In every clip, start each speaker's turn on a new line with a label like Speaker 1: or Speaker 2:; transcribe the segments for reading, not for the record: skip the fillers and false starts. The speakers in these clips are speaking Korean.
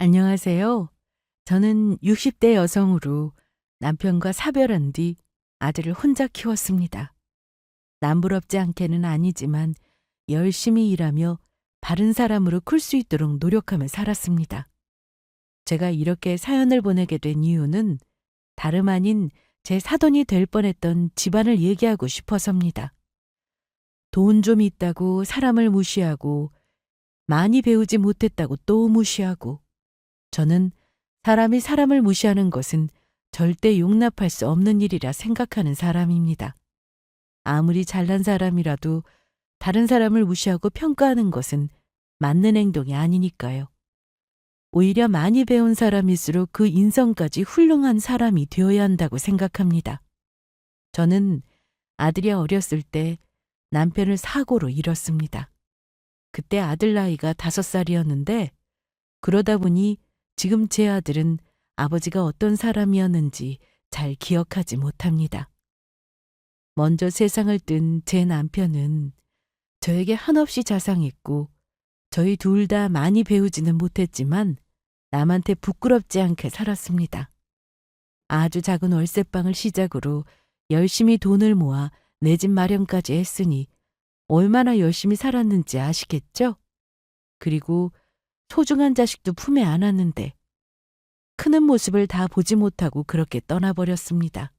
Speaker 1: 안녕하세요. 저는 60대 여성으로 남편과 사별한 뒤 아들을 혼자 키웠습니다. 남부럽지 않게는 아니지만 열심히 일하며 바른 사람으로 클 수 있도록 노력하며 살았습니다. 제가 이렇게 사연을 보내게 된 이유는 다름 아닌 제 사돈이 될 뻔했던 집안을 얘기하고 싶어서입니다. 돈 좀 있다고 사람을 무시하고 많이 배우지 못했다고 또 무시하고 저는 사람이 사람을 무시하는 것은 절대 용납할 수 없는 일이라 생각하는 사람입니다. 아무리 잘난 사람이라도 다른 사람을 무시하고 평가하는 것은 맞는 행동이 아니니까요. 오히려 많이 배운 사람일수록 그 인성까지 훌륭한 사람이 되어야 한다고 생각합니다. 저는 아들이 어렸을 때 남편을 사고로 잃었습니다. 그때 아들 나이가 5살이었는데 그러다 보니 지금 제 아들은 아버지가 어떤 사람이었는지 잘 기억하지 못합니다. 먼저 세상을 뜬 제 남편은 저에게 한없이 자상했고 저희 둘 다 많이 배우지는 못했지만 남한테 부끄럽지 않게 살았습니다. 아주 작은 월세방을 시작으로 열심히 돈을 모아 내 집 마련까지 했으니 얼마나 열심히 살았는지 아시겠죠? 그리고 소중한 자식도 품에 안았는데 크는 모습을 다 보지 못하고 그렇게 떠나버렸습니다.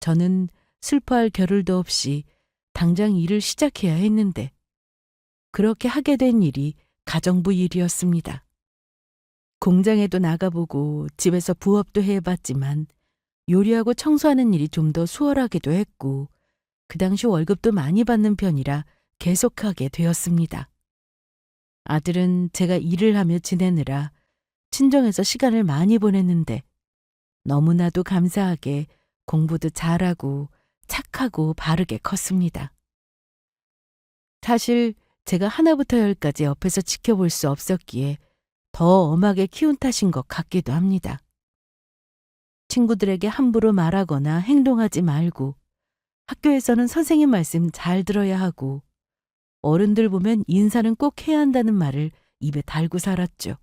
Speaker 1: 저는 슬퍼할 겨를도 없이 당장 일을 시작해야 했는데 그렇게 하게 된 일이 가정부 일이었습니다. 공장에도 나가보고 집에서 부업도 해봤지만 요리하고 청소하는 일이 좀 더 수월하기도 했고 그 당시 월급도 많이 받는 편이라 계속하게 되었습니다. 아들은 제가 일을 하며 지내느라 친정에서 시간을 많이 보냈는데 너무나도 감사하게 공부도 잘하고 착하고 바르게 컸습니다. 사실 제가 하나부터 열까지 옆에서 지켜볼 수 없었기에 더 엄하게 키운 탓인 것 같기도 합니다. 친구들에게 함부로 말하거나 행동하지 말고 학교에서는 선생님 말씀 잘 들어야 하고 어른들 보면 인사는 꼭 해야 한다는 말을 입에 달고 살았죠.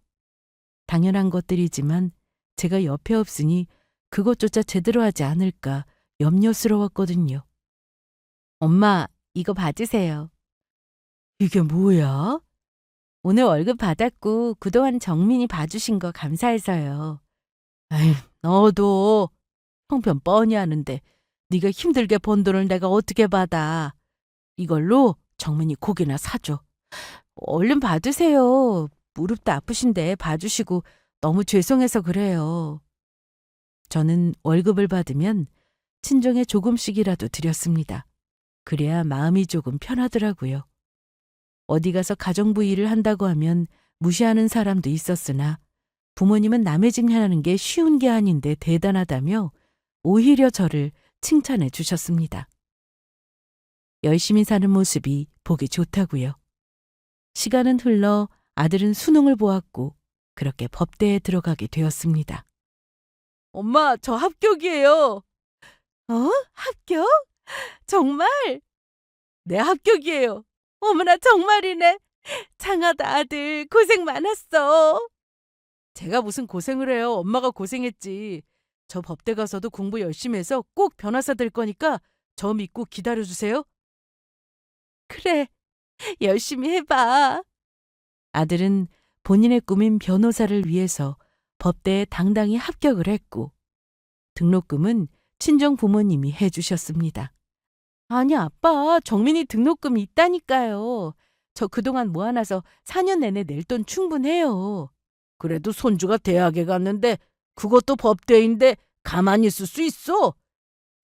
Speaker 1: 당연한 것들이지만 제가 옆에 없으니 그것조차 제대로 하지 않을까 염려스러웠거든요. 엄마, 이거 받으세요. 이게 뭐야? 오늘 월급 받았고 그동안 정민이 봐주신 거 감사해서요. 에이, 너도 형편 뻔히 아는데 네가 힘들게 번 돈을 내가 어떻게 받아. 이걸로 정민이 고기나 사줘. 얼른 받으세요. 무릎도 아프신데 봐주시고 너무 죄송해서 그래요. 저는 월급을 받으면 친정에 조금씩이라도 드렸습니다. 그래야 마음이 조금 편하더라고요. 어디 가서 가정부 일을 한다고 하면 무시하는 사람도 있었으나 부모님은 남의 집 하는 게 쉬운 게 아닌데 대단하다며 오히려 저를 칭찬해 주셨습니다. 열심히 사는 모습이 보기 좋다고요. 시간은 흘러 아들은 수능을 보았고 그렇게 법대에 들어가게 되었습니다. 엄마, 저 합격이에요. 합격? 정말? 네, 합격이에요. 어머나, 정말이네. 장하다, 아들. 고생 많았어. 제가 무슨 고생을 해요. 엄마가 고생했지. 저 법대 가서도 공부 열심히 해서 꼭 변호사 될 거니까 저 믿고 기다려주세요. 그래, 열심히 해봐. 아들은 본인의 꿈인 변호사를 위해서 법대에 당당히 합격을 했고 등록금은 친정 부모님이 해주셨습니다. 아니, 아빠, 정민이 등록금이 있다니까요. 저 그동안 모아놔서 4년 내내 낼 돈 충분해요. 그래도 손주가 대학에 갔는데 그것도 법대인데 가만히 있을 수 있어?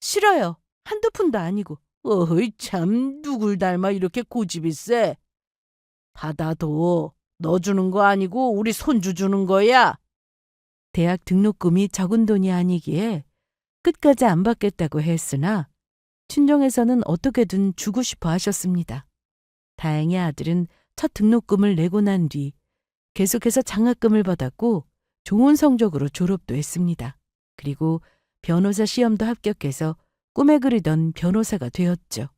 Speaker 1: 싫어요. 한두 푼도 아니고. 어이 참, 누굴 닮아 이렇게 고집이 세. 받아도 너 주는 거 아니고 우리 손주 주는 거야. 대학 등록금이 적은 돈이 아니기에 끝까지 안 받겠다고 했으나 친정에서는 어떻게든 주고 싶어 하셨습니다. 다행히 아들은 첫 등록금을 내고 난 뒤 계속해서 장학금을 받았고 좋은 성적으로 졸업도 했습니다. 그리고 변호사 시험도 합격해서 꿈에 그리던 변호사가 되었죠.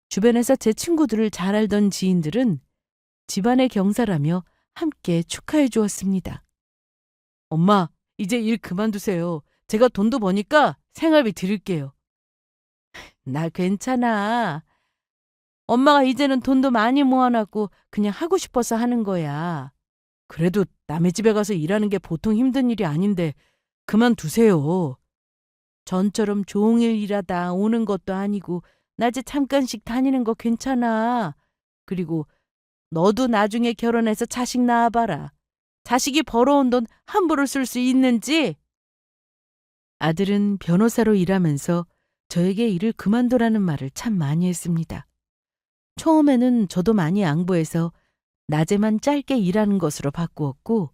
Speaker 1: 주변에서 제 친구들을 잘 알던 지인들은 집안의 경사라며 함께 축하해 주었습니다. 엄마, 이제 일 그만두세요. 제가 돈도 버니까 생활비 드릴게요. 나 괜찮아. 엄마가 이제는 돈도 많이 모아놨고 그냥 하고 싶어서 하는 거야. 그래도 남의 집에 가서 일하는 게 보통 힘든 일이 아닌데 그만두세요. 전처럼 종일 일하다 오는 것도 아니고 낮에 잠깐씩 다니는 거 괜찮아. 그리고 너도 나중에 결혼해서 자식 낳아봐라. 자식이 벌어온 돈 함부로 쓸 수 있는지? 아들은 변호사로 일하면서 저에게 일을 그만두라는 말을 참 많이 했습니다. 처음에는 저도 많이 양보해서 낮에만 짧게 일하는 것으로 바꾸었고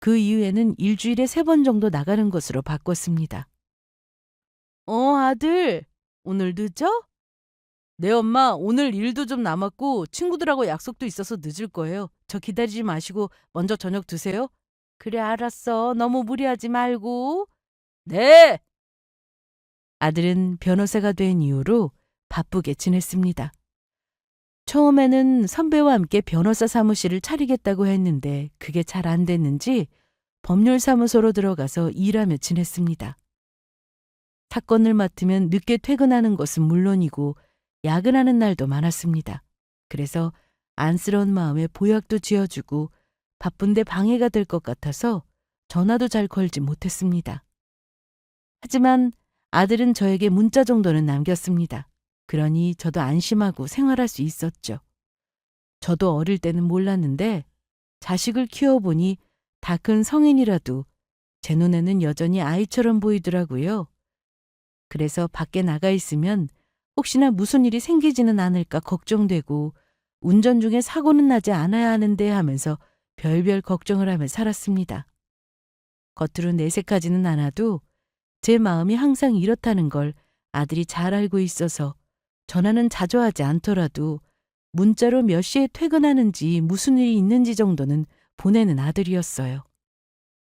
Speaker 1: 그 이후에는 일주일에 3번 정도 나가는 것으로 바꿨습니다. 아들, 오늘 늦어? 네, 엄마, 오늘 일도 좀 남았고 친구들하고 약속도 있어서 늦을 거예요. 저 기다리지 마시고 먼저 저녁 드세요. 그래, 알았어. 너무 무리하지 말고. 네! 아들은 변호사가 된 이후로 바쁘게 지냈습니다. 처음에는 선배와 함께 변호사 사무실을 차리겠다고 했는데 그게 잘 안 됐는지 법률사무소로 들어가서 일하며 지냈습니다. 사건을 맡으면 늦게 퇴근하는 것은 물론이고 야근하는 날도 많았습니다. 그래서 안쓰러운 마음에 보약도 지어주고 바쁜데 방해가 될 것 같아서 전화도 잘 걸지 못했습니다. 하지만 아들은 저에게 문자 정도는 남겼습니다. 그러니 저도 안심하고 생활할 수 있었죠. 저도 어릴 때는 몰랐는데 자식을 키워보니 다 큰 성인이라도 제 눈에는 여전히 아이처럼 보이더라고요. 그래서 밖에 나가 있으면 혹시나 무슨 일이 생기지는 않을까 걱정되고 운전 중에 사고는 나지 않아야 하는데 하면서 별별 걱정을 하며 살았습니다. 겉으로 내색하지는 않아도 제 마음이 항상 이렇다는 걸 아들이 잘 알고 있어서 전화는 자주 하지 않더라도 문자로 몇 시에 퇴근하는지 무슨 일이 있는지 정도는 보내는 아들이었어요.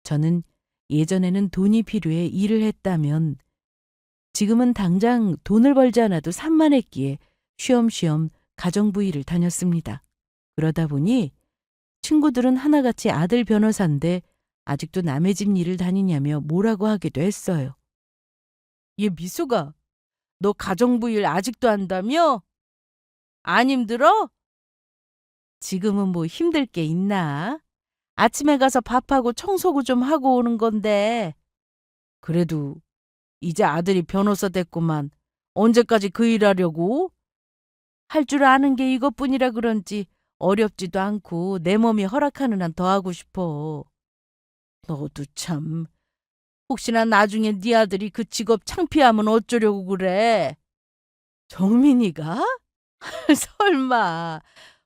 Speaker 1: 저는 예전에는 돈이 필요해 일을 했다면 지금은 당장 돈을 벌지 않아도 산만했기에 쉬엄쉬엄 가정부 일을 다녔습니다. 그러다 보니 친구들은 하나같이 아들 변호사인데 아직도 남의 집 일을 다니냐며 뭐라고 하기도 했어요. 얘 미수가, 너 가정부 일 아직도 한다며? 안 힘들어? 지금은 뭐 힘들 게 있나? 아침에 가서 밥하고 청소고 좀 하고 오는 건데. 그래도 이제 아들이 변호사 됐구만. 언제까지 그 일 하려고? 할 줄 아는 게 이것뿐이라 그런지 어렵지도 않고 내 몸이 허락하는 한 더 하고 싶어. 너도 참. 혹시나 나중에 네 아들이 그 직업 창피하면 어쩌려고 그래? 정민이가? 설마.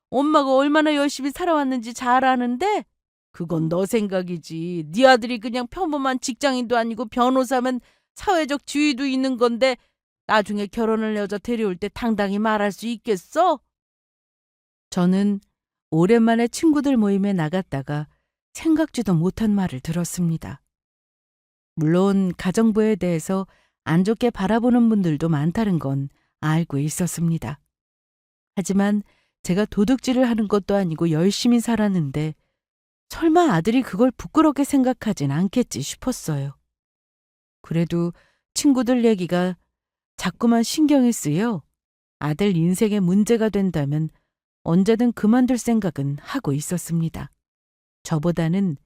Speaker 1: 엄마가 얼마나 열심히 살아왔는지 잘 아는데? 그건 너 생각이지. 네 아들이 그냥 평범한 직장인도 아니고 변호사면 사회적 지위도 있는 건데 나중에 결혼을 여자 데려올 때 당당히 말할 수 있겠어? 저는 오랜만에 친구들 모임에 나갔다가 생각지도 못한 말을 들었습니다. 물론 가정부에 대해서 안 좋게 바라보는 분들도 많다는 건 알고 있었습니다. 하지만 제가 도둑질을 하는 것도 아니고 열심히 살았는데 설마 아들이 그걸 부끄럽게 생각하진 않겠지 싶었어요. 그래도 친구들 얘기가 자꾸만 신경이 쓰여 아들 인생에 문제가 된다면 언제든 그만둘 생각은 하고 있었습니다. 저보다는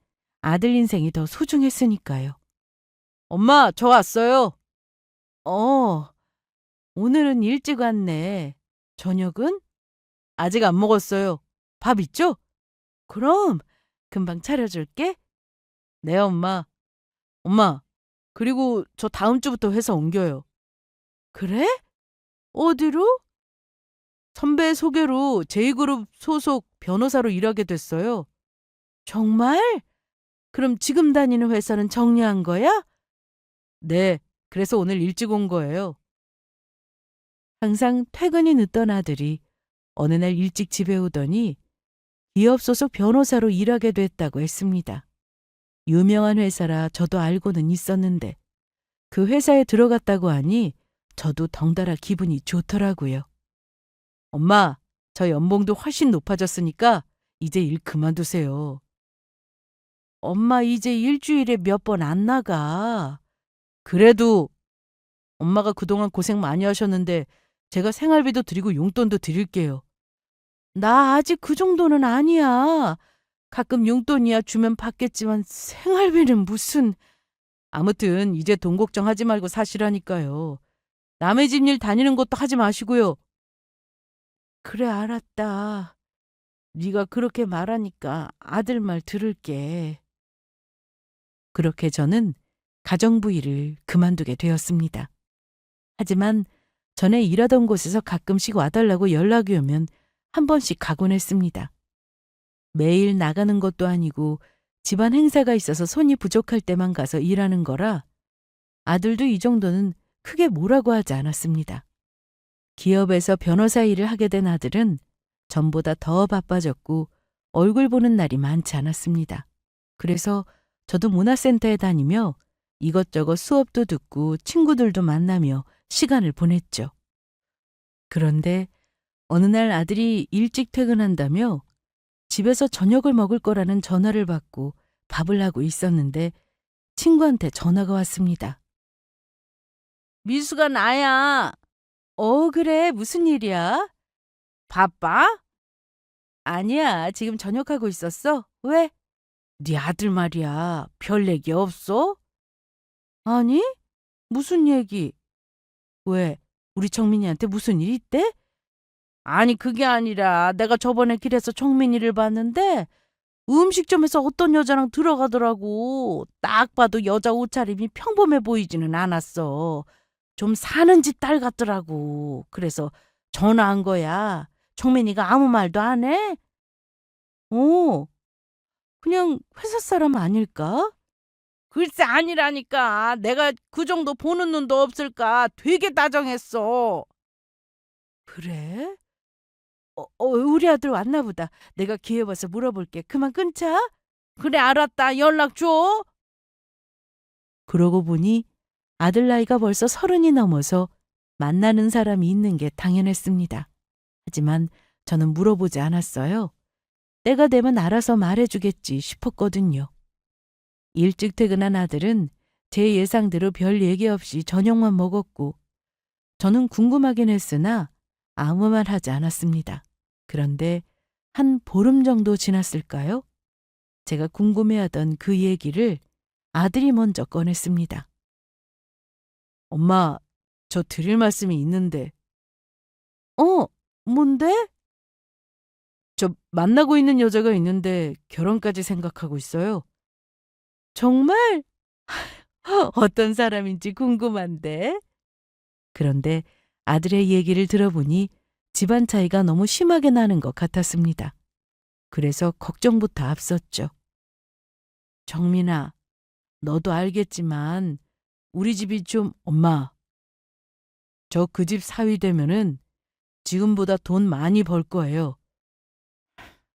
Speaker 1: 아들 인생이 더 소중했으니까요. 엄마, 저 왔어요. 오늘은 일찍 왔네. 저녁은? 아직 안 먹었어요. 밥 있죠? 그럼 금방 차려줄게. 네, 엄마. 엄마, 그리고 저 다음 주부터 회사 옮겨요. 그래? 어디로? 선배 소개로 제2그룹 소속 변호사로 일하게 됐어요. 정말? 그럼 지금 다니는 회사는 정리한 거야? 네, 그래서 오늘 일찍 온 거예요. 항상 퇴근이 늦던 아들이 어느 날 일찍 집에 오더니 기업 소속 변호사로 일하게 됐다고 했습니다. 유명한 회사라 저도 알고는 있었는데 그 회사에 들어갔다고 하니 저도 덩달아 기분이 좋더라고요. 엄마, 저 연봉도 훨씬 높아졌으니까 이제 일 그만두세요. 엄마 이제 일주일에 몇 번 안 나가. 그래도 엄마가 그동안 고생 많이 하셨는데 제가 생활비도 드리고 용돈도 드릴게요. 나 아직 그 정도는 아니야. 가끔 용돈이야 주면 받겠지만 생활비는 무슨. 아무튼 이제 돈 걱정하지 말고 사시라니까요. 남의 집 일 다니는 것도 하지 마시고요. 그래 알았다. 네가 그렇게 말하니까 아들 말 들을게. 그렇게 저는 가정부 일을 그만두게 되었습니다. 하지만 전에 일하던 곳에서 가끔씩 와달라고 연락이 오면 한 번씩 가곤 했습니다. 매일 나가는 것도 아니고 집안 행사가 있어서 손이 부족할 때만 가서 일하는 거라 아들도 이 정도는 크게 뭐라고 하지 않았습니다. 기업에서 변호사 일을 하게 된 아들은 전보다 더 바빠졌고 얼굴 보는 날이 많지 않았습니다. 그래서 저도 문화센터에 다니며 이것저것 수업도 듣고 친구들도 만나며 시간을 보냈죠. 그런데 어느 날 아들이 일찍 퇴근한다며 집에서 저녁을 먹을 거라는 전화를 받고 밥을 하고 있었는데 친구한테 전화가 왔습니다. 미수가 나야. 그래. 무슨 일이야? 바빠? 아니야. 지금 저녁하고 있었어. 왜? 네 아들 말이야. 별 얘기 없어? 아니? 무슨 얘기? 왜? 우리 정민이한테 무슨 일 있대? 아니 그게 아니라 내가 저번에 길에서 정민이를 봤는데 음식점에서 어떤 여자랑 들어가더라고. 딱 봐도 여자 옷차림이 평범해 보이지는 않았어. 좀 사는 집 딸 같더라고. 그래서 전화한 거야. 정민이가 아무 말도 안 해? 어, 그냥 회사 사람 아닐까? 글쎄 아니라니까. 내가 그 정도 보는 눈도 없을까. 되게 다정했어. 그래? 우리 아들 왔나 보다. 내가 기회 봐서 물어볼게. 그만 끊자. 그래 알았다. 연락 줘. 그러고 보니 아들 나이가 벌써 30이 넘어서 만나는 사람이 있는 게 당연했습니다. 하지만 저는 물어보지 않았어요. 때가 되면 알아서 말해주겠지 싶었거든요. 일찍 퇴근한 아들은 제 예상대로 별 얘기 없이 저녁만 먹었고 저는 궁금하긴 했으나 아무 말 하지 않았습니다. 그런데 한 보름 정도 지났을까요? 제가 궁금해하던 그 얘기를 아들이 먼저 꺼냈습니다. 엄마, 저 드릴 말씀이 있는데. 뭔데? 저 만나고 있는 여자가 있는데 결혼까지 생각하고 있어요. 정말? 어떤 사람인지 궁금한데. 그런데 아들의 얘기를 들어보니 집안 차이가 너무 심하게 나는 것 같았습니다. 그래서 걱정부터 앞섰죠. 정민아, 너도 알겠지만 우리 집이 좀 엄마. 저 그 집 사위 되면은 지금보다 돈 많이 벌 거예요.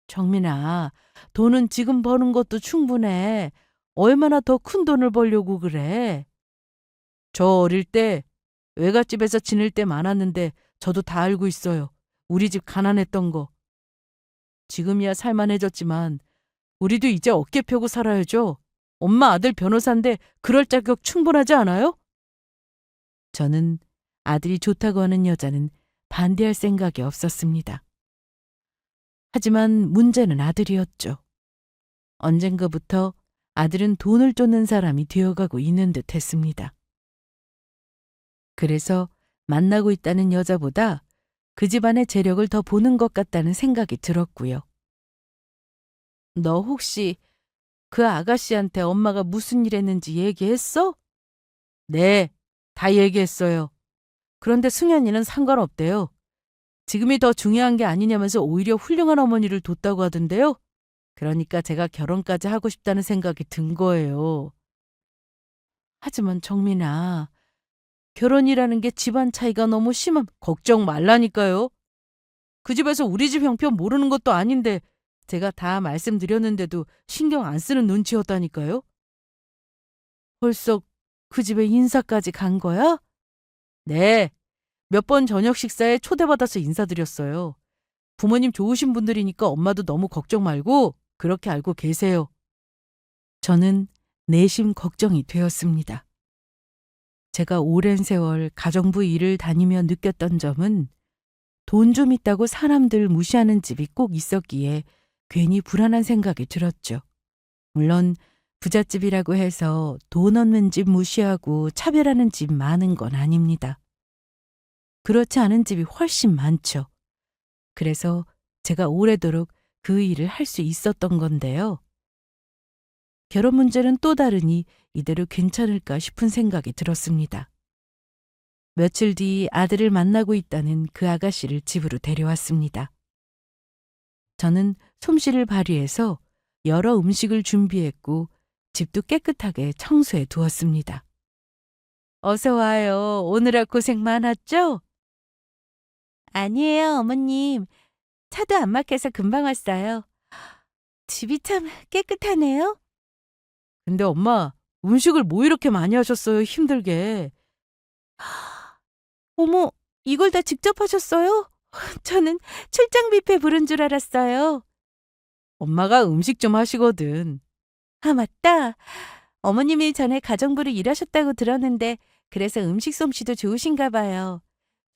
Speaker 1: 정민아, 돈은 지금 버는 것도 충분해. 얼마나 더 큰 돈을 벌려고 그래? 저 어릴 때 외갓집에서 지낼 때 많았는데 저도 다 알고 있어요. 우리 집 가난했던 거. 지금이야 살만해졌지만 우리도 이제 어깨 펴고 살아야죠. 엄마 아들 변호사인데 그럴 자격 충분하지 않아요? 저는 아들이 좋다고 하는 여자는 반대할 생각이 없었습니다. 하지만 문제는 아들이었죠. 언젠가부터 아들은 돈을 쫓는 사람이 되어가고 있는 듯 했습니다. 그래서 만나고 있다는 여자보다 그 집안의 재력을 더 보는 것 같다는 생각이 들었고요. 너 혹시 그 아가씨한테 엄마가 무슨 일 했는지 얘기했어? 네, 다 얘기했어요. 그런데 승현이는 상관없대요. 지금이 더 중요한 게 아니냐면서 오히려 훌륭한 어머니를 뒀다고 하던데요. 그러니까 제가 결혼까지 하고 싶다는 생각이 든 거예요. 하지만 정민아, 결혼이라는 게 집안 차이가 너무 심함. 걱정 말라니까요. 그 집에서 우리 집 형편 모르는 것도 아닌데 제가 다 말씀드렸는데도 신경 안 쓰는 눈치였다니까요. 벌써 그 집에 인사까지 간 거야? 네. 몇 번 저녁 식사에 초대받아서 인사드렸어요. 부모님 좋으신 분들이니까 엄마도 너무 걱정 말고 그렇게 알고 계세요. 저는 내심 걱정이 되었습니다. 제가 오랜 세월 가정부 일을 다니며 느꼈던 점은 돈 좀 있다고 사람들 무시하는 집이 꼭 있었기에 괜히 불안한 생각이 들었죠. 물론 부잣집이라고 해서 돈 없는 집 무시하고 차별하는 집 많은 건 아닙니다. 그렇지 않은 집이 훨씬 많죠. 그래서 제가 오래도록 그 일을 할 수 있었던 건데요. 결혼 문제는 또 다르니 이대로 괜찮을까 싶은 생각이 들었습니다. 며칠 뒤 아들을 만나고 있다는 그 아가씨를 집으로 데려왔습니다. 저는 솜씨를 발휘해서 여러 음식을 준비했고 집도 깨끗하게 청소해 두었습니다. 어서 와요. 오느라 고생 많았죠? 아니에요, 어머님. 차도 안 막혀서 금방 왔어요. 집이 참 깨끗하네요. 근데 엄마, 음식을 뭐 이렇게 많이 하셨어요, 힘들게. 어머, 이걸 다 직접 하셨어요? 저는 출장 뷔페 부른 줄 알았어요. 엄마가 음식 좀 하시거든. 아, 맞다. 어머님이 전에 가정부로 일하셨다고 들었는데 그래서 음식 솜씨도 좋으신가 봐요.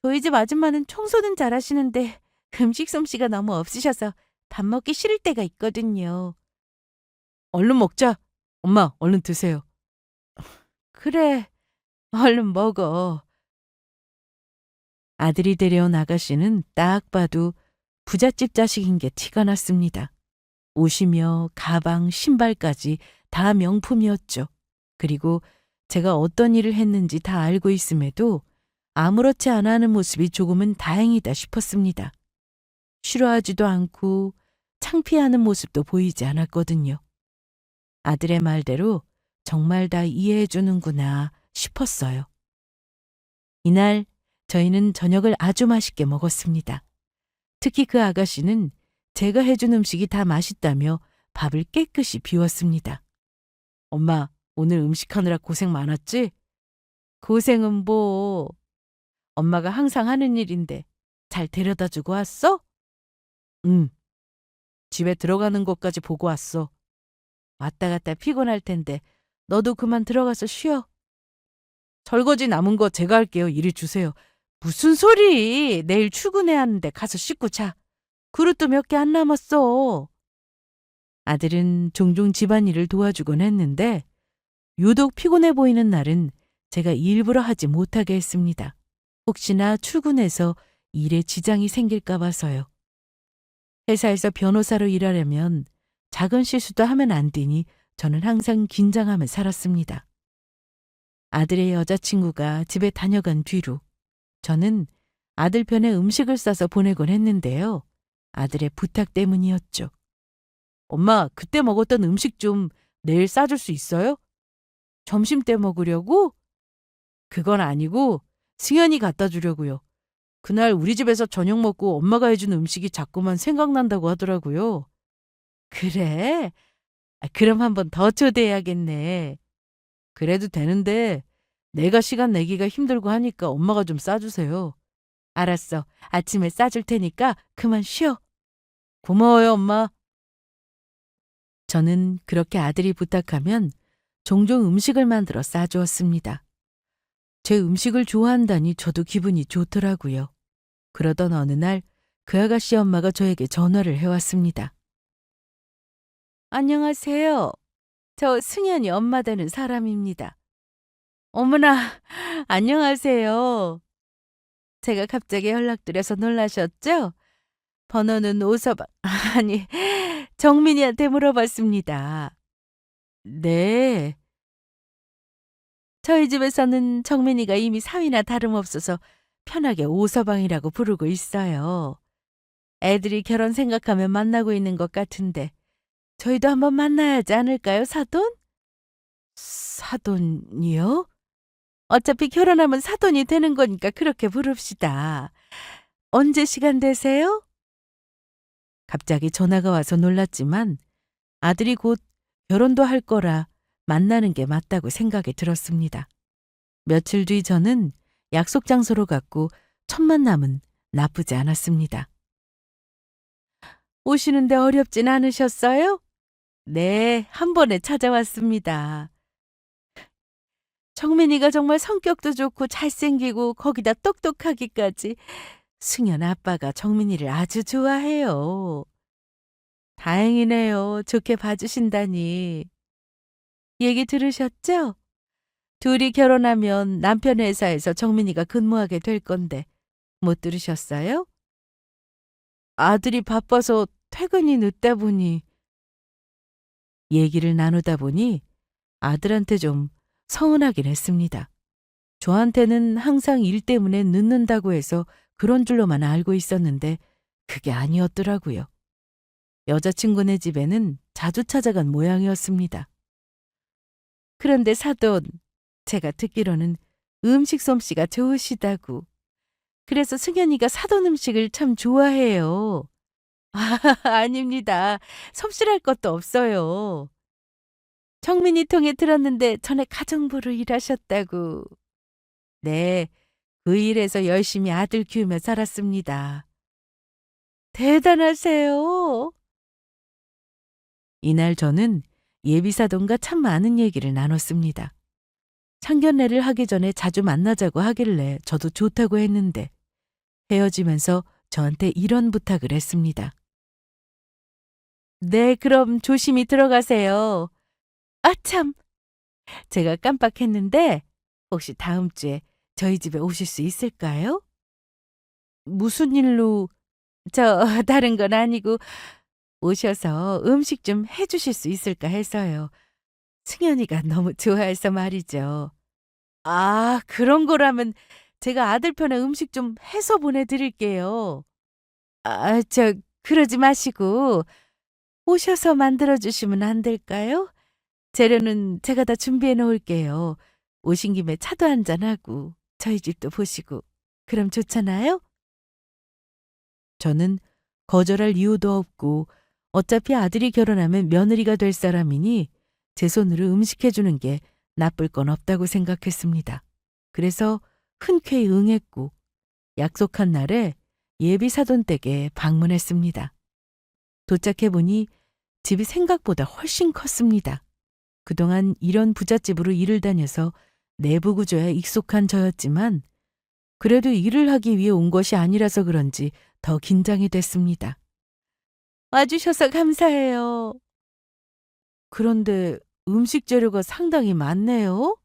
Speaker 1: 저희 집 아줌마는 청소는 잘하시는데 음식 솜씨가 너무 없으셔서 밥 먹기 싫을 때가 있거든요. 얼른 먹자. 엄마, 얼른 드세요. 그래, 얼른 먹어. 아들이 데려온 아가씨는 딱 봐도 부잣집 자식인 게 티가 났습니다. 옷이며 가방, 신발까지 다 명품이었죠. 그리고 제가 어떤 일을 했는지 다 알고 있음에도 아무렇지 않아 하는 모습이 조금은 다행이다 싶었습니다. 싫어하지도 않고 창피하는 모습도 보이지 않았거든요. 아들의 말대로 정말 다 이해해 주는구나 싶었어요. 이날 저희는 저녁을 아주 맛있게 먹었습니다. 특히 그 아가씨는 제가 해준 음식이 다 맛있다며 밥을 깨끗이 비웠습니다. 엄마, 오늘 음식하느라 고생 많았지? 고생은 뭐? 엄마가 항상 하는 일인데 잘 데려다 주고 왔어? 응. 집에 들어가는 것까지 보고 왔어. 왔다 갔다 피곤할 텐데 너도 그만 들어가서 쉬어. 설거지 남은 거 제가 할게요. 이리 주세요. 무슨 소리? 내일 출근해야 하는데 가서 씻고 자. 그릇도 몇 개 안 남았어. 아들은 종종 집안일을 도와주곤 했는데 유독 피곤해 보이는 날은 제가 일부러 하지 못하게 했습니다. 혹시나 출근해서 일에 지장이 생길까 봐서요. 회사에서 변호사로 일하려면 작은 실수도 하면 안 되니 저는 항상 긴장하며 살았습니다. 아들의 여자친구가 집에 다녀간 뒤로 저는 아들 편에 음식을 싸서 보내곤 했는데요. 아들의 부탁 때문이었죠. 엄마, 그때 먹었던 음식 좀 내일 싸줄 수 있어요? 점심 때 먹으려고? 그건 아니고 승현이 갖다 주려고요. 그날 우리 집에서 저녁 먹고 엄마가 해준 음식이 자꾸만 생각난다고 하더라고요. 그래? 그럼 한번 더 초대해야겠네. 그래도 되는데 내가 시간 내기가 힘들고 하니까 엄마가 좀 싸주세요. 알았어. 아침에 싸줄 테니까 그만 쉬어. 고마워요, 엄마. 저는 그렇게 아들이 부탁하면 종종 음식을 만들어 싸주었습니다. 제 음식을 좋아한다니 저도 기분이 좋더라고요. 그러던 어느 날 그 아가씨 엄마가 저에게 전화를 해왔습니다. 안녕하세요. 저 승현이 엄마 되는 사람입니다. 어머나, 안녕하세요. 제가 갑자기 연락드려서 놀라셨죠? 번호는 오서방, 아니, 정민이한테 물어봤습니다. 네. 저희 집에서는 정민이가 이미 사위나 다름없어서 편하게 오서방이라고 부르고 있어요. 애들이 결혼 생각하면 만나고 있는 것 같은데 저희도 한번 만나야 하지 않을까요, 사돈? 사돈이요? 어차피 결혼하면 사돈이 되는 거니까 그렇게 부릅시다. 언제 시간 되세요? 갑자기 전화가 와서 놀랐지만 아들이 곧 결혼도 할 거라 만나는 게 맞다고 생각이 들었습니다. 며칠 뒤 저는 약속 장소로 갔고 첫 만남은 나쁘지 않았습니다. 오시는데 어렵진 않으셨어요? 네, 한 번에 찾아왔습니다. 정민이가 정말 성격도 좋고 잘생기고 거기다 똑똑하기까지 승현 아빠가 정민이를 아주 좋아해요. 다행이네요. 좋게 봐주신다니. 얘기 들으셨죠? 둘이 결혼하면 남편 회사에서 정민이가 근무하게 될 건데 못 들으셨어요? 아들이 바빠서 퇴근이 늦다 보니 얘기를 나누다 보니 아들한테 좀 서운하긴 했습니다. 저한테는 항상 일 때문에 늦는다고 해서 그런 줄로만 알고 있었는데 그게 아니었더라고요. 여자친구네 집에는 자주 찾아간 모양이었습니다. 그런데 사돈, 제가 듣기로는 음식 솜씨가 좋으시다고. 그래서 승현이가 사돈 음식을 참 좋아해요. 아, 아닙니다. 섭실할 것도 없어요. 정민이 통해 들었는데 전에 가정부로 일하셨다고. 네, 그 일에서 열심히 아들 키우며 살았습니다. 대단하세요. 이날 저는 예비사돈과 참 많은 얘기를 나눴습니다. 상견례를 하기 전에 자주 만나자고 하길래 저도 좋다고 했는데 헤어지면서 저한테 이런 부탁을 했습니다. 네, 그럼 조심히 들어가세요. 아, 참! 제가 깜빡했는데 혹시 다음 주에 저희 집에 오실 수 있을까요? 무슨 일로? 저 다른 건 아니고 오셔서 음식 좀 해주실 수 있을까 해서요. 승현이가 너무 좋아해서 말이죠. 아, 그런 거라면 제가 아들 편에 음식 좀 해서 보내드릴게요. 아, 그러지 마시고 오셔서 만들어주시면 안 될까요? 재료는 제가 다 준비해 놓을게요. 오신 김에 차도 한잔하고 저희 집도 보시고 그럼 좋잖아요? 저는 거절할 이유도 없고 어차피 아들이 결혼하면 며느리가 될 사람이니 제 손으로 음식해 주는 게 나쁠 건 없다고 생각했습니다. 그래서 흔쾌히 응했고 약속한 날에 예비 사돈 댁에 방문했습니다. 도착해 보니 집이 생각보다 훨씬 컸습니다. 그동안 이런 부잣집으로 일을 다녀서 내부 구조에 익숙한 저였지만 그래도 일을 하기 위해 온 것이 아니라서 그런지 더 긴장이 됐습니다. 와주셔서 감사해요. 그런데 음식 재료가 상당히 많네요.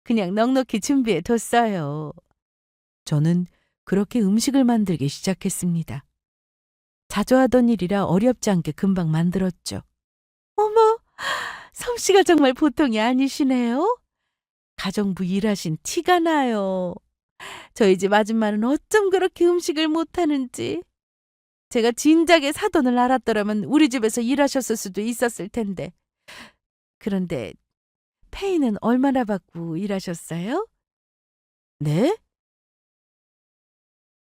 Speaker 1: 그냥 넉넉히 준비해 뒀어요. 저는 그렇게 음식을 만들기 시작했습니다. 자주 하던 일이라 어렵지 않게 금방 만들었죠. 어머, 솜씨가 정말 보통이 아니시네요. 가정부 일하신 티가 나요. 저희 집 아줌마는 어쩜 그렇게 음식을 못하는지. 제가 진작에 사돈을 알았더라면 우리 집에서 일하셨을 수도 있었을 텐데. 그런데 페이는 얼마나 받고 일하셨어요? 네?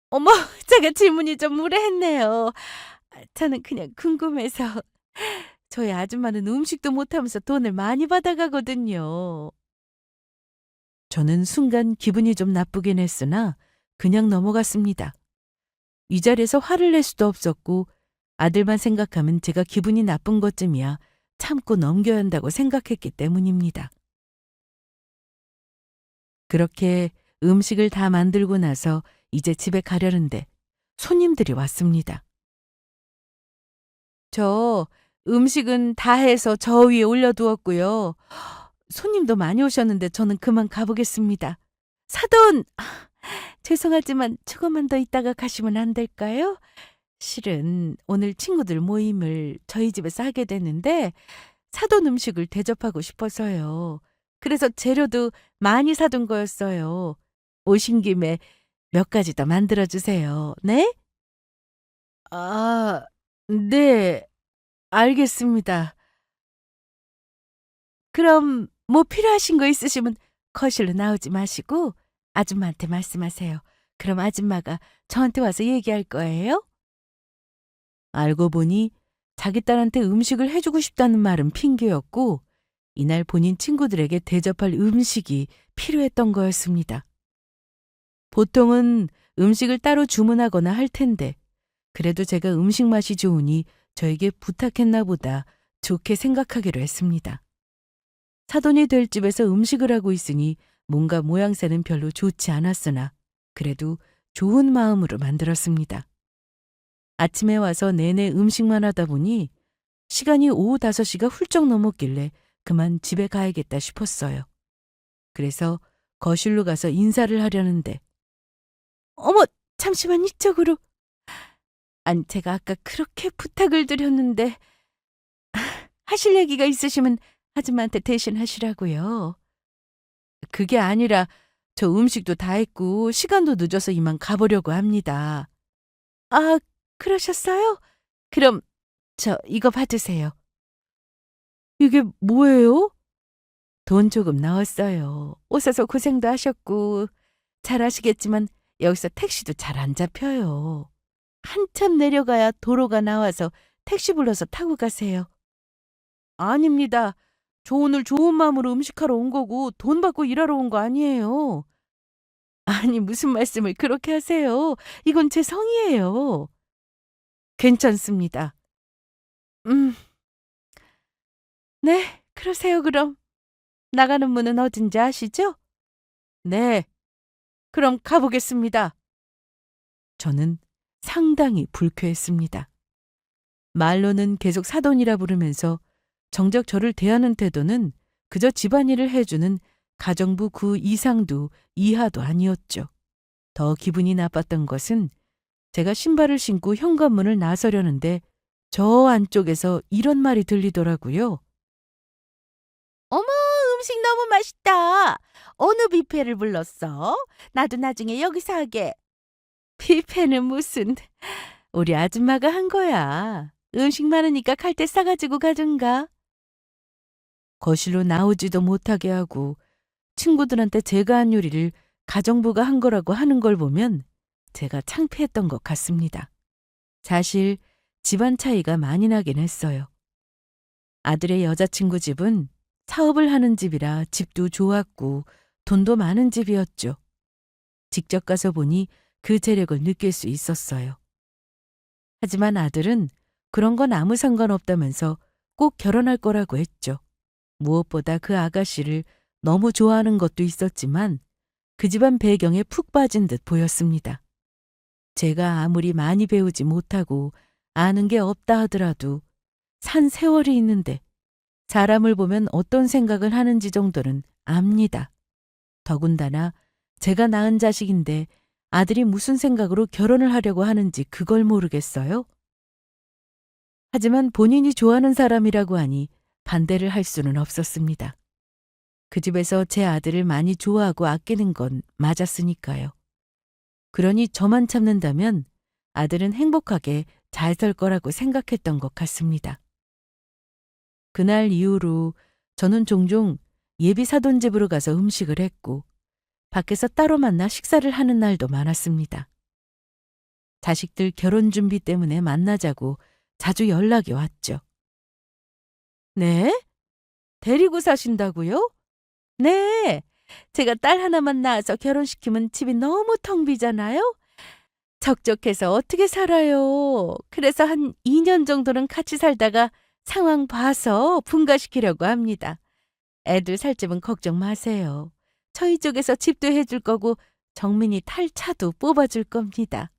Speaker 1: 어머, 제가 질문이 좀 무례했네요. 저는 그냥 궁금해서. 저희 아줌마는 음식도 못하면서 돈을 많이 받아가거든요. 저는 순간 기분이 좀 나쁘긴 했으나 그냥 넘어갔습니다. 이 자리에서 화를 낼 수도 없었고 아들만 생각하면 제가 기분이 나쁜 것쯤이야 참고 넘겨야 한다고 생각했기 때문입니다. 그렇게 음식을 다 만들고 나서 이제 집에 가려는데 손님들이 왔습니다. 저 음식은 다 해서 저 위에 올려두었고요. 손님도 많이 오셨는데 저는 그만 가보겠습니다. 사돈! 죄송하지만 조금만 더 있다가 가시면 안 될까요? 실은 오늘 친구들 모임을 저희 집에서 하게 됐는데 사돈 음식을 대접하고 싶어서요. 그래서 재료도 많이 사둔 거였어요. 오신 김에 몇 가지 더 만들어주세요. 네? 아, 네, 알겠습니다. 그럼 뭐 필요하신 거 있으시면 거실로 나오지 마시고 아줌마한테 말씀하세요. 그럼 아줌마가 저한테 와서 얘기할 거예요. 알고 보니 자기 딸한테 음식을 해주고 싶다는 말은 핑계였고 이날 본인 친구들에게 대접할 음식이 필요했던 거였습니다. 보통은 음식을 따로 주문하거나 할 텐데 그래도 제가 음식 맛이 좋으니 저에게 부탁했나 보다 좋게 생각하기로 했습니다. 사돈이 될 집에서 음식을 하고 있으니 뭔가 모양새는 별로 좋지 않았으나 그래도 좋은 마음으로 만들었습니다. 아침에 와서 내내 음식만 하다 보니 시간이 오후 5시가 훌쩍 넘었길래 그만 집에 가야겠다 싶었어요. 그래서 거실로 가서 인사를 하려는데 어머, 잠시만 이쪽으로. 아니, 제가 아까 그렇게 부탁을 드렸는데 하실 얘기가 있으시면 아줌마한테 대신 하시라고요. 그게 아니라 저 음식도 다 했고 시간도 늦어서 이만 가보려고 합니다. 아, 그러셨어요? 그럼 저 이거 받으세요. 이게 뭐예요? 돈 조금 넣었어요. 오셔서 고생도 하셨고 잘 아시겠지만 여기서 택시도 잘 안 잡혀요. 한참 내려가야 도로가 나와서 택시 불러서 타고 가세요. 아닙니다. 저 오늘 좋은 마음으로 음식하러 온 거고 돈 받고 일하러 온 거 아니에요. 아니, 무슨 말씀을 그렇게 하세요. 이건 제 성의예요. 괜찮습니다. 음, 네, 그러세요 그럼. 나가는 문은 어딘지 아시죠? 네, 그럼 가보겠습니다. 저는 상당히 불쾌했습니다. 말로는 계속 사돈이라 부르면서 정작 저를 대하는 태도는 그저 집안일을 해주는 가정부 그 이상도 이하도 아니었죠. 더 기분이 나빴던 것은 제가 신발을 신고 현관문을 나서려는데 저 안쪽에서 이런 말이 들리더라고요. 어머, 음식 너무 맛있다. 어느 뷔페를 불렀어? 나도 나중에 여기서 하게. 뷔페는 무슨. 우리 아줌마가 한 거야. 음식 많으니까 갈 때 싸가지고 가든가. 거실로 나오지도 못하게 하고 친구들한테 제가 한 요리를 가정부가 한 거라고 하는 걸 보면 제가 창피했던 것 같습니다. 사실 집안 차이가 많이 나긴 했어요. 아들의 여자친구 집은 사업을 하는 집이라 집도 좋았고 돈도 많은 집이었죠. 직접 가서 보니 그 재력을 느낄 수 있었어요. 하지만 아들은 그런 건 아무 상관없다면서 꼭 결혼할 거라고 했죠. 무엇보다 그 아가씨를 너무 좋아하는 것도 있었지만 그 집안 배경에 푹 빠진 듯 보였습니다. 제가 아무리 많이 배우지 못하고 아는 게 없다 하더라도 산 세월이 있는데 사람을 보면 어떤 생각을 하는지 정도는 압니다. 더군다나 제가 낳은 자식인데 아들이 무슨 생각으로 결혼을 하려고 하는지 그걸 모르겠어요? 하지만 본인이 좋아하는 사람이라고 하니 반대를 할 수는 없었습니다. 그 집에서 제 아들을 많이 좋아하고 아끼는 건 맞았으니까요. 그러니 저만 참는다면 아들은 행복하게 잘 살 거라고 생각했던 것 같습니다. 그날 이후로 저는 종종 예비 사돈 집으로 가서 음식을 했고 밖에서 따로 만나 식사를 하는 날도 많았습니다. 자식들 결혼 준비 때문에 만나자고 자주 연락이 왔죠. 네? 데리고 사신다고요? 네. 제가 딸 하나만 낳아서 결혼시키면 집이 너무 텅 비잖아요? 적적해서 어떻게 살아요. 그래서 한 2년 정도는 같이 살다가 상황 봐서 분가시키려고 합니다. 애들 살 집은 걱정 마세요. 저희 쪽에서 집도 해줄 거고 정민이 탈 차도 뽑아줄 겁니다.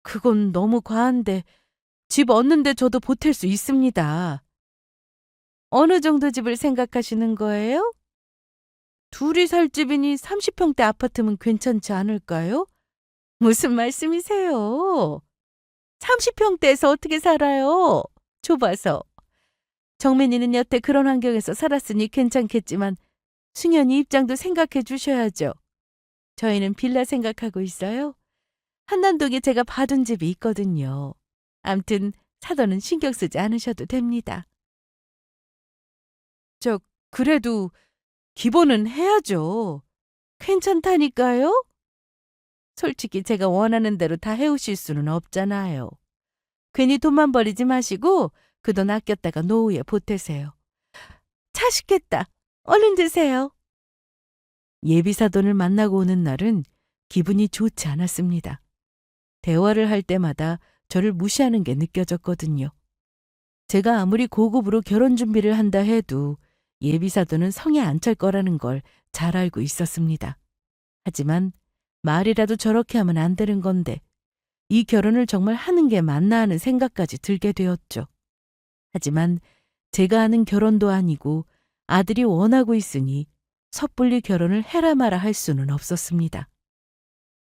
Speaker 1: 그건 너무 과한데 집 얻는데 저도 보탤 수 있습니다. 어느 정도 집을 생각하시는 거예요? 둘이 살 집이니 30평대 아파트면 괜찮지 않을까요? 무슨 말씀이세요? 30평대에서 어떻게 살아요? 좁아서. 정민이는 여태 그런 환경에서 살았으니 괜찮겠지만 승현이 입장도 생각해 주셔야죠. 저희는 빌라 생각하고 있어요. 한남동에 제가 봐둔 집이 있거든요. 암튼 사돈은 신경 쓰지 않으셔도 됩니다. 그래도 기본은 해야죠. 괜찮다니까요? 솔직히 제가 원하는 대로 다 해오실 수는 없잖아요. 괜히 돈만 버리지 마시고 그 돈 아꼈다가 노후에 보태세요. 차식겠다. 얼른 드세요. 예비사돈을 만나고 오는 날은 기분이 좋지 않았습니다. 대화를 할 때마다 저를 무시하는 게 느껴졌거든요. 제가 아무리 고급으로 결혼 준비를 한다 해도 예비사도는 성에 안 찰 거라는 걸 잘 알고 있었습니다. 하지만 말이라도 저렇게 하면 안 되는 건데 이 결혼을 정말 하는 게 맞나 하는 생각까지 들게 되었죠. 하지만 제가 하는 결혼도 아니고 아들이 원하고 있으니 섣불리 결혼을 해라 마라 할 수는 없었습니다.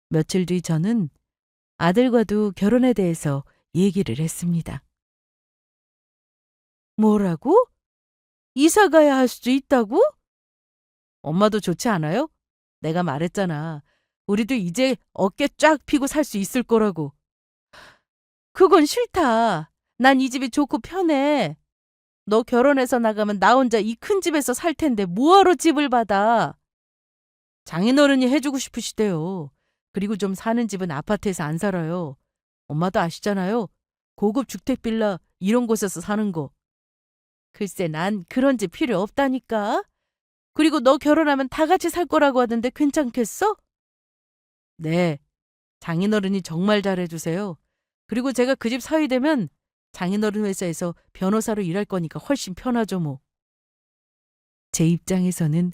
Speaker 1: 며칠 뒤 저는 아들과도 결혼에 대해서 얘기를 했습니다. 뭐라고? 이사 가야 할 수도 있다고? 엄마도 좋지 않아요? 내가 말했잖아. 우리도 이제 어깨 쫙 펴고 살 수 있을 거라고. 그건 싫다. 난 이 집이 좋고 편해. 너 결혼해서 나가면 나 혼자 이 큰 집에서 살 텐데 뭐하러 집을 받아? 장인어른이 해주고 싶으시대요. 그리고 좀 사는 집은 아파트에서 안 살아요. 엄마도 아시잖아요. 고급 주택 빌라 이런 곳에서 사는 거. 글쎄 난 그런 집 필요 없다니까. 그리고 너 결혼하면 다 같이 살 거라고 하던데 괜찮겠어? 네. 장인어른이 정말 잘해주세요. 그리고 제가 그 집 사위 되면 장인어른 회사에서 변호사로 일할 거니까 훨씬 편하죠 뭐. 제 입장에서는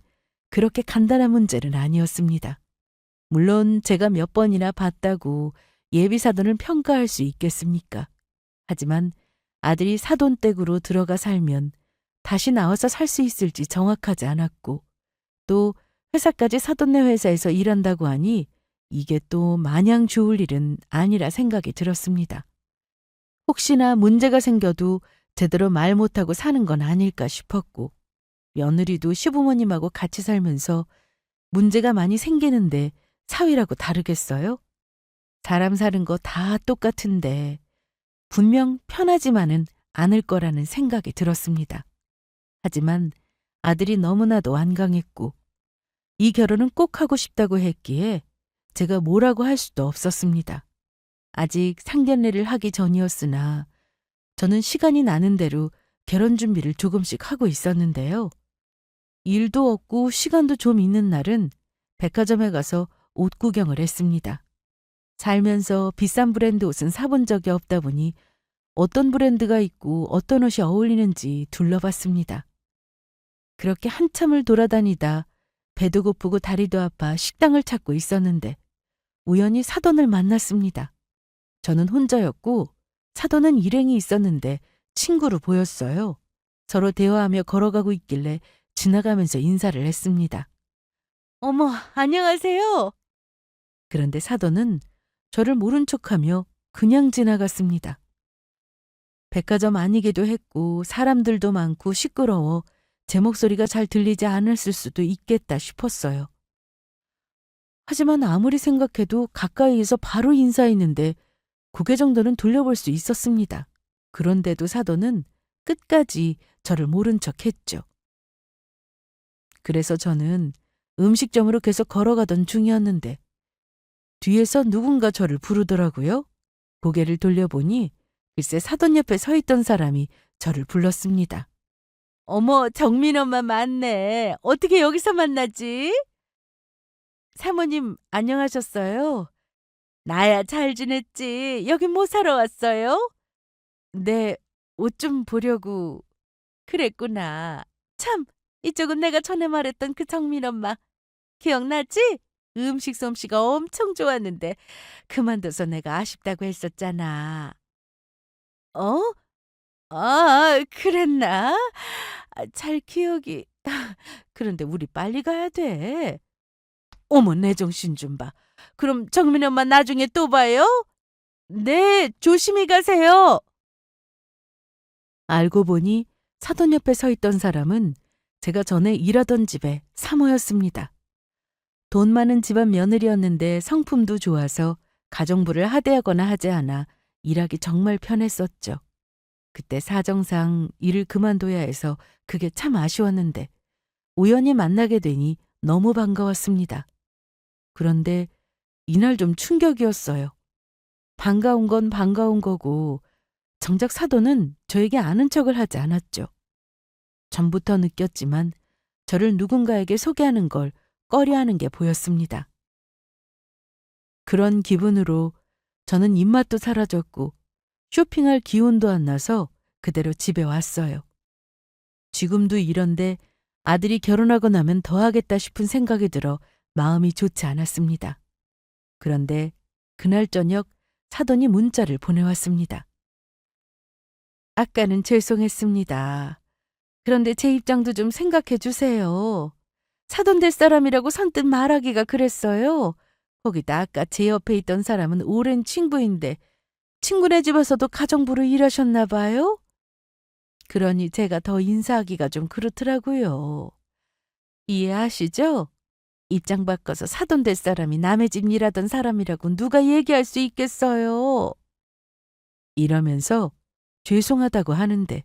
Speaker 1: 그렇게 간단한 문제는 아니었습니다. 물론 제가 몇 번이나 봤다고 예비 사돈을 평가할 수 있겠습니까? 하지만 아들이 사돈댁으로 들어가 살면 다시 나와서 살 수 있을지 정확하지 않았고 또 회사까지 사돈네 회사에서 일한다고 하니 이게 또 마냥 좋을 일은 아니라 생각이 들었습니다. 혹시나 문제가 생겨도 제대로 말 못하고 사는 건 아닐까 싶었고 며느리도 시부모님하고 같이 살면서 문제가 많이 생기는데 사위라고 다르겠어요? 사람 사는 거 다 똑같은데 분명 편하지만은 않을 거라는 생각이 들었습니다. 하지만 아들이 너무나도 완강했고 이 결혼은 꼭 하고 싶다고 했기에 제가 뭐라고 할 수도 없었습니다. 아직 상견례를 하기 전이었으나 저는 시간이 나는 대로 결혼 준비를 조금씩 하고 있었는데요. 일도 없고 시간도 좀 있는 날은 백화점에 가서 옷 구경을 했습니다. 살면서 비싼 브랜드 옷은 사본 적이 없다 보니 어떤 브랜드가 있고 어떤 옷이 어울리는지 둘러봤습니다. 그렇게 한참을 돌아다니다 배도 고프고 다리도 아파 식당을 찾고 있었는데 우연히 사돈을 만났습니다. 저는 혼자였고 사돈은 일행이 있었는데 친구로 보였어요. 서로 대화하며 걸어가고 있길래 지나가면서 인사를 했습니다. 어머, 안녕하세요. 그런데 사돈은 저를 모른 척하며 그냥 지나갔습니다. 백화점 아니기도 했고 사람들도 많고 시끄러워 제 목소리가 잘 들리지 않았을 수도 있겠다 싶었어요. 하지만 아무리 생각해도 가까이에서 바로 인사했는데 고개 정도는 돌려볼 수 있었습니다. 그런데도 사돈은 끝까지 저를 모른 척 했죠. 그래서 저는 음식점으로 계속 걸어가던 중이었는데 뒤에서 누군가 저를 부르더라고요. 고개를 돌려보니 글쎄 사돈 옆에 서 있던 사람이 저를 불렀습니다. 어머, 정민 엄마 맞네. 어떻게 여기서 만나지? 사모님 안녕하셨어요? 나야 잘 지냈지. 여기 뭐 사러 왔어요? 네, 옷 좀 보려고. 그랬구나. 참, 이쪽은 내가 전에 말했던 그 정민 엄마. 기억나지? 음식 솜씨가 엄청 좋았는데 그만둬서 내가 아쉽다고 했었잖아. 어? 그랬나? 잘 기억이. 그런데 우리 빨리 가야 돼. 어머, 내 정신 좀 봐. 그럼 정민 엄마 나중에 또 봐요? 네, 조심히 가세요. 알고 보니 사돈 옆에 서 있던 사람은 제가 전에 일하던 집의 사모였습니다. 돈 많은 집안 며느리였는데 성품도 좋아서 가정부를 하대하거나 하지 않아 일하기 정말 편했었죠. 그때 사정상 일을 그만둬야 해서 그게 참 아쉬웠는데 우연히 만나게 되니 너무 반가웠습니다. 그런데 이날 좀 충격이었어요. 반가운 건 반가운 거고 정작 사돈은 저에게 아는 척을 하지 않았죠. 전부터 느꼈지만 저를 누군가에게 소개하는 걸 꺼려하는 게 보였습니다. 그런 기분으로 저는 입맛도 사라졌고 쇼핑할 기운도 안 나서 그대로 집에 왔어요. 지금도 이런데 아들이 결혼하고 나면 더 하겠다 싶은 생각이 들어 마음이 좋지 않았습니다. 그런데 그날 저녁 사돈이 문자를 보내왔습니다. 아까는 죄송했습니다. 그런데 제 입장도 좀 생각해 주세요. 사돈 될 사람이라고 선뜻 말하기가 그랬어요. 거기다 아까 제 옆에 있던 사람은 오랜 친구인데 친구네 집에서도 가정부로 일하셨나 봐요? 그러니 제가 더 인사하기가 좀 그렇더라고요. 이해하시죠? 입장 바꿔서 사돈 될 사람이 남의 집 일하던 사람이라고 누가 얘기할 수 있겠어요? 이러면서 죄송하다고 하는데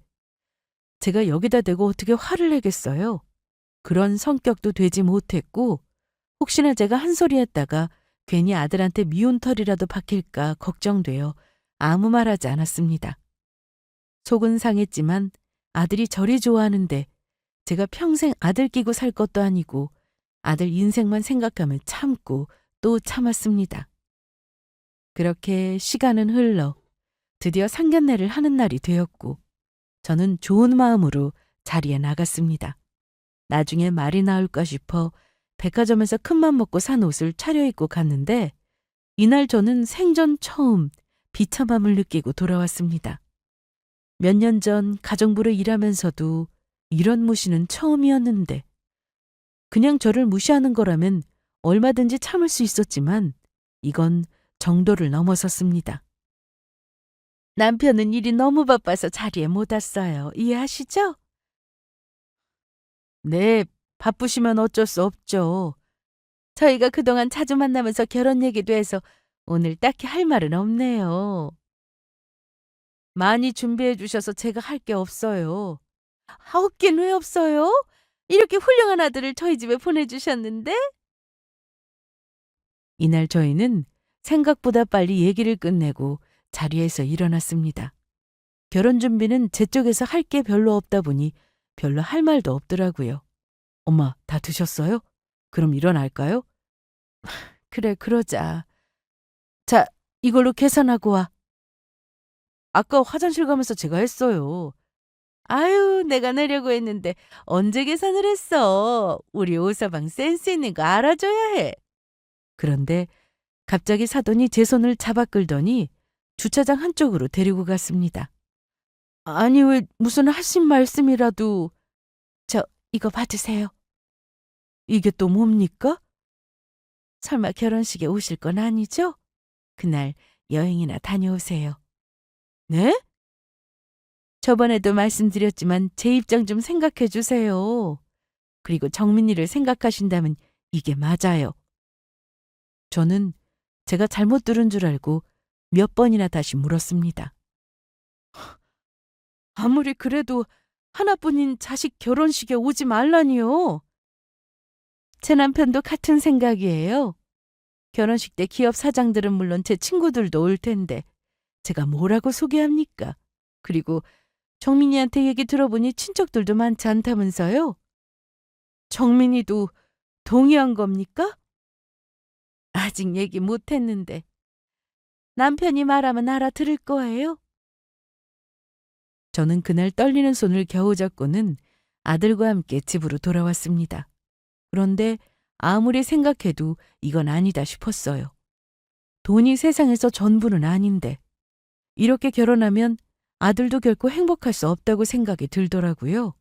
Speaker 1: 제가 여기다 대고 어떻게 화를 내겠어요? 그런 성격도 되지 못했고 혹시나 제가 한 소리 했다가 괜히 아들한테 미운 털이라도 박힐까 걱정되어 아무 말 하지 않았습니다. 속은 상했지만 아들이 저리 좋아하는데 제가 평생 아들 끼고 살 것도 아니고 아들 인생만 생각하면 참고 또 참았습니다. 그렇게 시간은 흘러 드디어 상견례를 하는 날이 되었고 저는 좋은 마음으로 자리에 나갔습니다. 나중에 말이 나올까 싶어 백화점에서 큰맘 먹고 산 옷을 차려입고 갔는데 이날 저는 생전 처음 비참함을 느끼고 돌아왔습니다. 몇 년 전 가정부로 일하면서도 이런 무시는 처음이었는데 그냥 저를 무시하는 거라면 얼마든지 참을 수 있었지만 이건 정도를 넘어섰습니다. 남편은 일이 너무 바빠서 자리에 못 왔어요. 이해하시죠? 네, 바쁘시면 어쩔 수 없죠. 저희가 그동안 자주 만나면서 결혼 얘기도 해서 오늘 딱히 할 말은 없네요. 많이 준비해 주셔서 제가 할 게 없어요. 없긴 왜 없어요? 이렇게 훌륭한 아들을 저희 집에 보내주셨는데? 이날 저희는 생각보다 빨리 얘기를 끝내고 자리에서 일어났습니다. 결혼 준비는 제 쪽에서 할 게 별로 없다 보니 별로 할 말도 없더라고요. 엄마, 다 드셨어요? 그럼 일어날까요? 그래, 그러자. 자, 이걸로 계산하고 와. 아까 화장실 가면서 제가 했어요. 아유, 내가 내려고 했는데 언제 계산을 했어? 우리 오서방 센스 있는 거 알아줘야 해. 그런데 갑자기 사돈이 제 손을 잡아 끌더니 주차장 한쪽으로 데리고 갔습니다. 아니, 왜 무슨 하신 말씀이라도. 저, 이거 받으세요. 이게 또 뭡니까? 설마 결혼식에 오실 건 아니죠? 그날 여행이나 다녀오세요. 네? 저번에도 말씀드렸지만 제 입장 좀 생각해 주세요. 그리고 정민이를 생각하신다면 이게 맞아요. 저는 제가 잘못 들은 줄 알고 몇 번이나 다시 물었습니다. 아무리 그래도 하나뿐인 자식 결혼식에 오지 말라니요. 제 남편도 같은 생각이에요. 결혼식 때 기업 사장들은 물론 제 친구들도 올 텐데 제가 뭐라고 소개합니까? 그리고 정민이한테 얘기 들어보니 친척들도 많지 않다면서요? 정민이도 동의한 겁니까? 아직 얘기 못했는데 남편이 말하면 알아들을 거예요? 저는 그날 떨리는 손을 겨우 잡고는 아들과 함께 집으로 돌아왔습니다. 그런데 아무리 생각해도 이건 아니다 싶었어요. 돈이 세상에서 전부는 아닌데 이렇게 결혼하면 아들도 결코 행복할 수 없다고 생각이 들더라고요.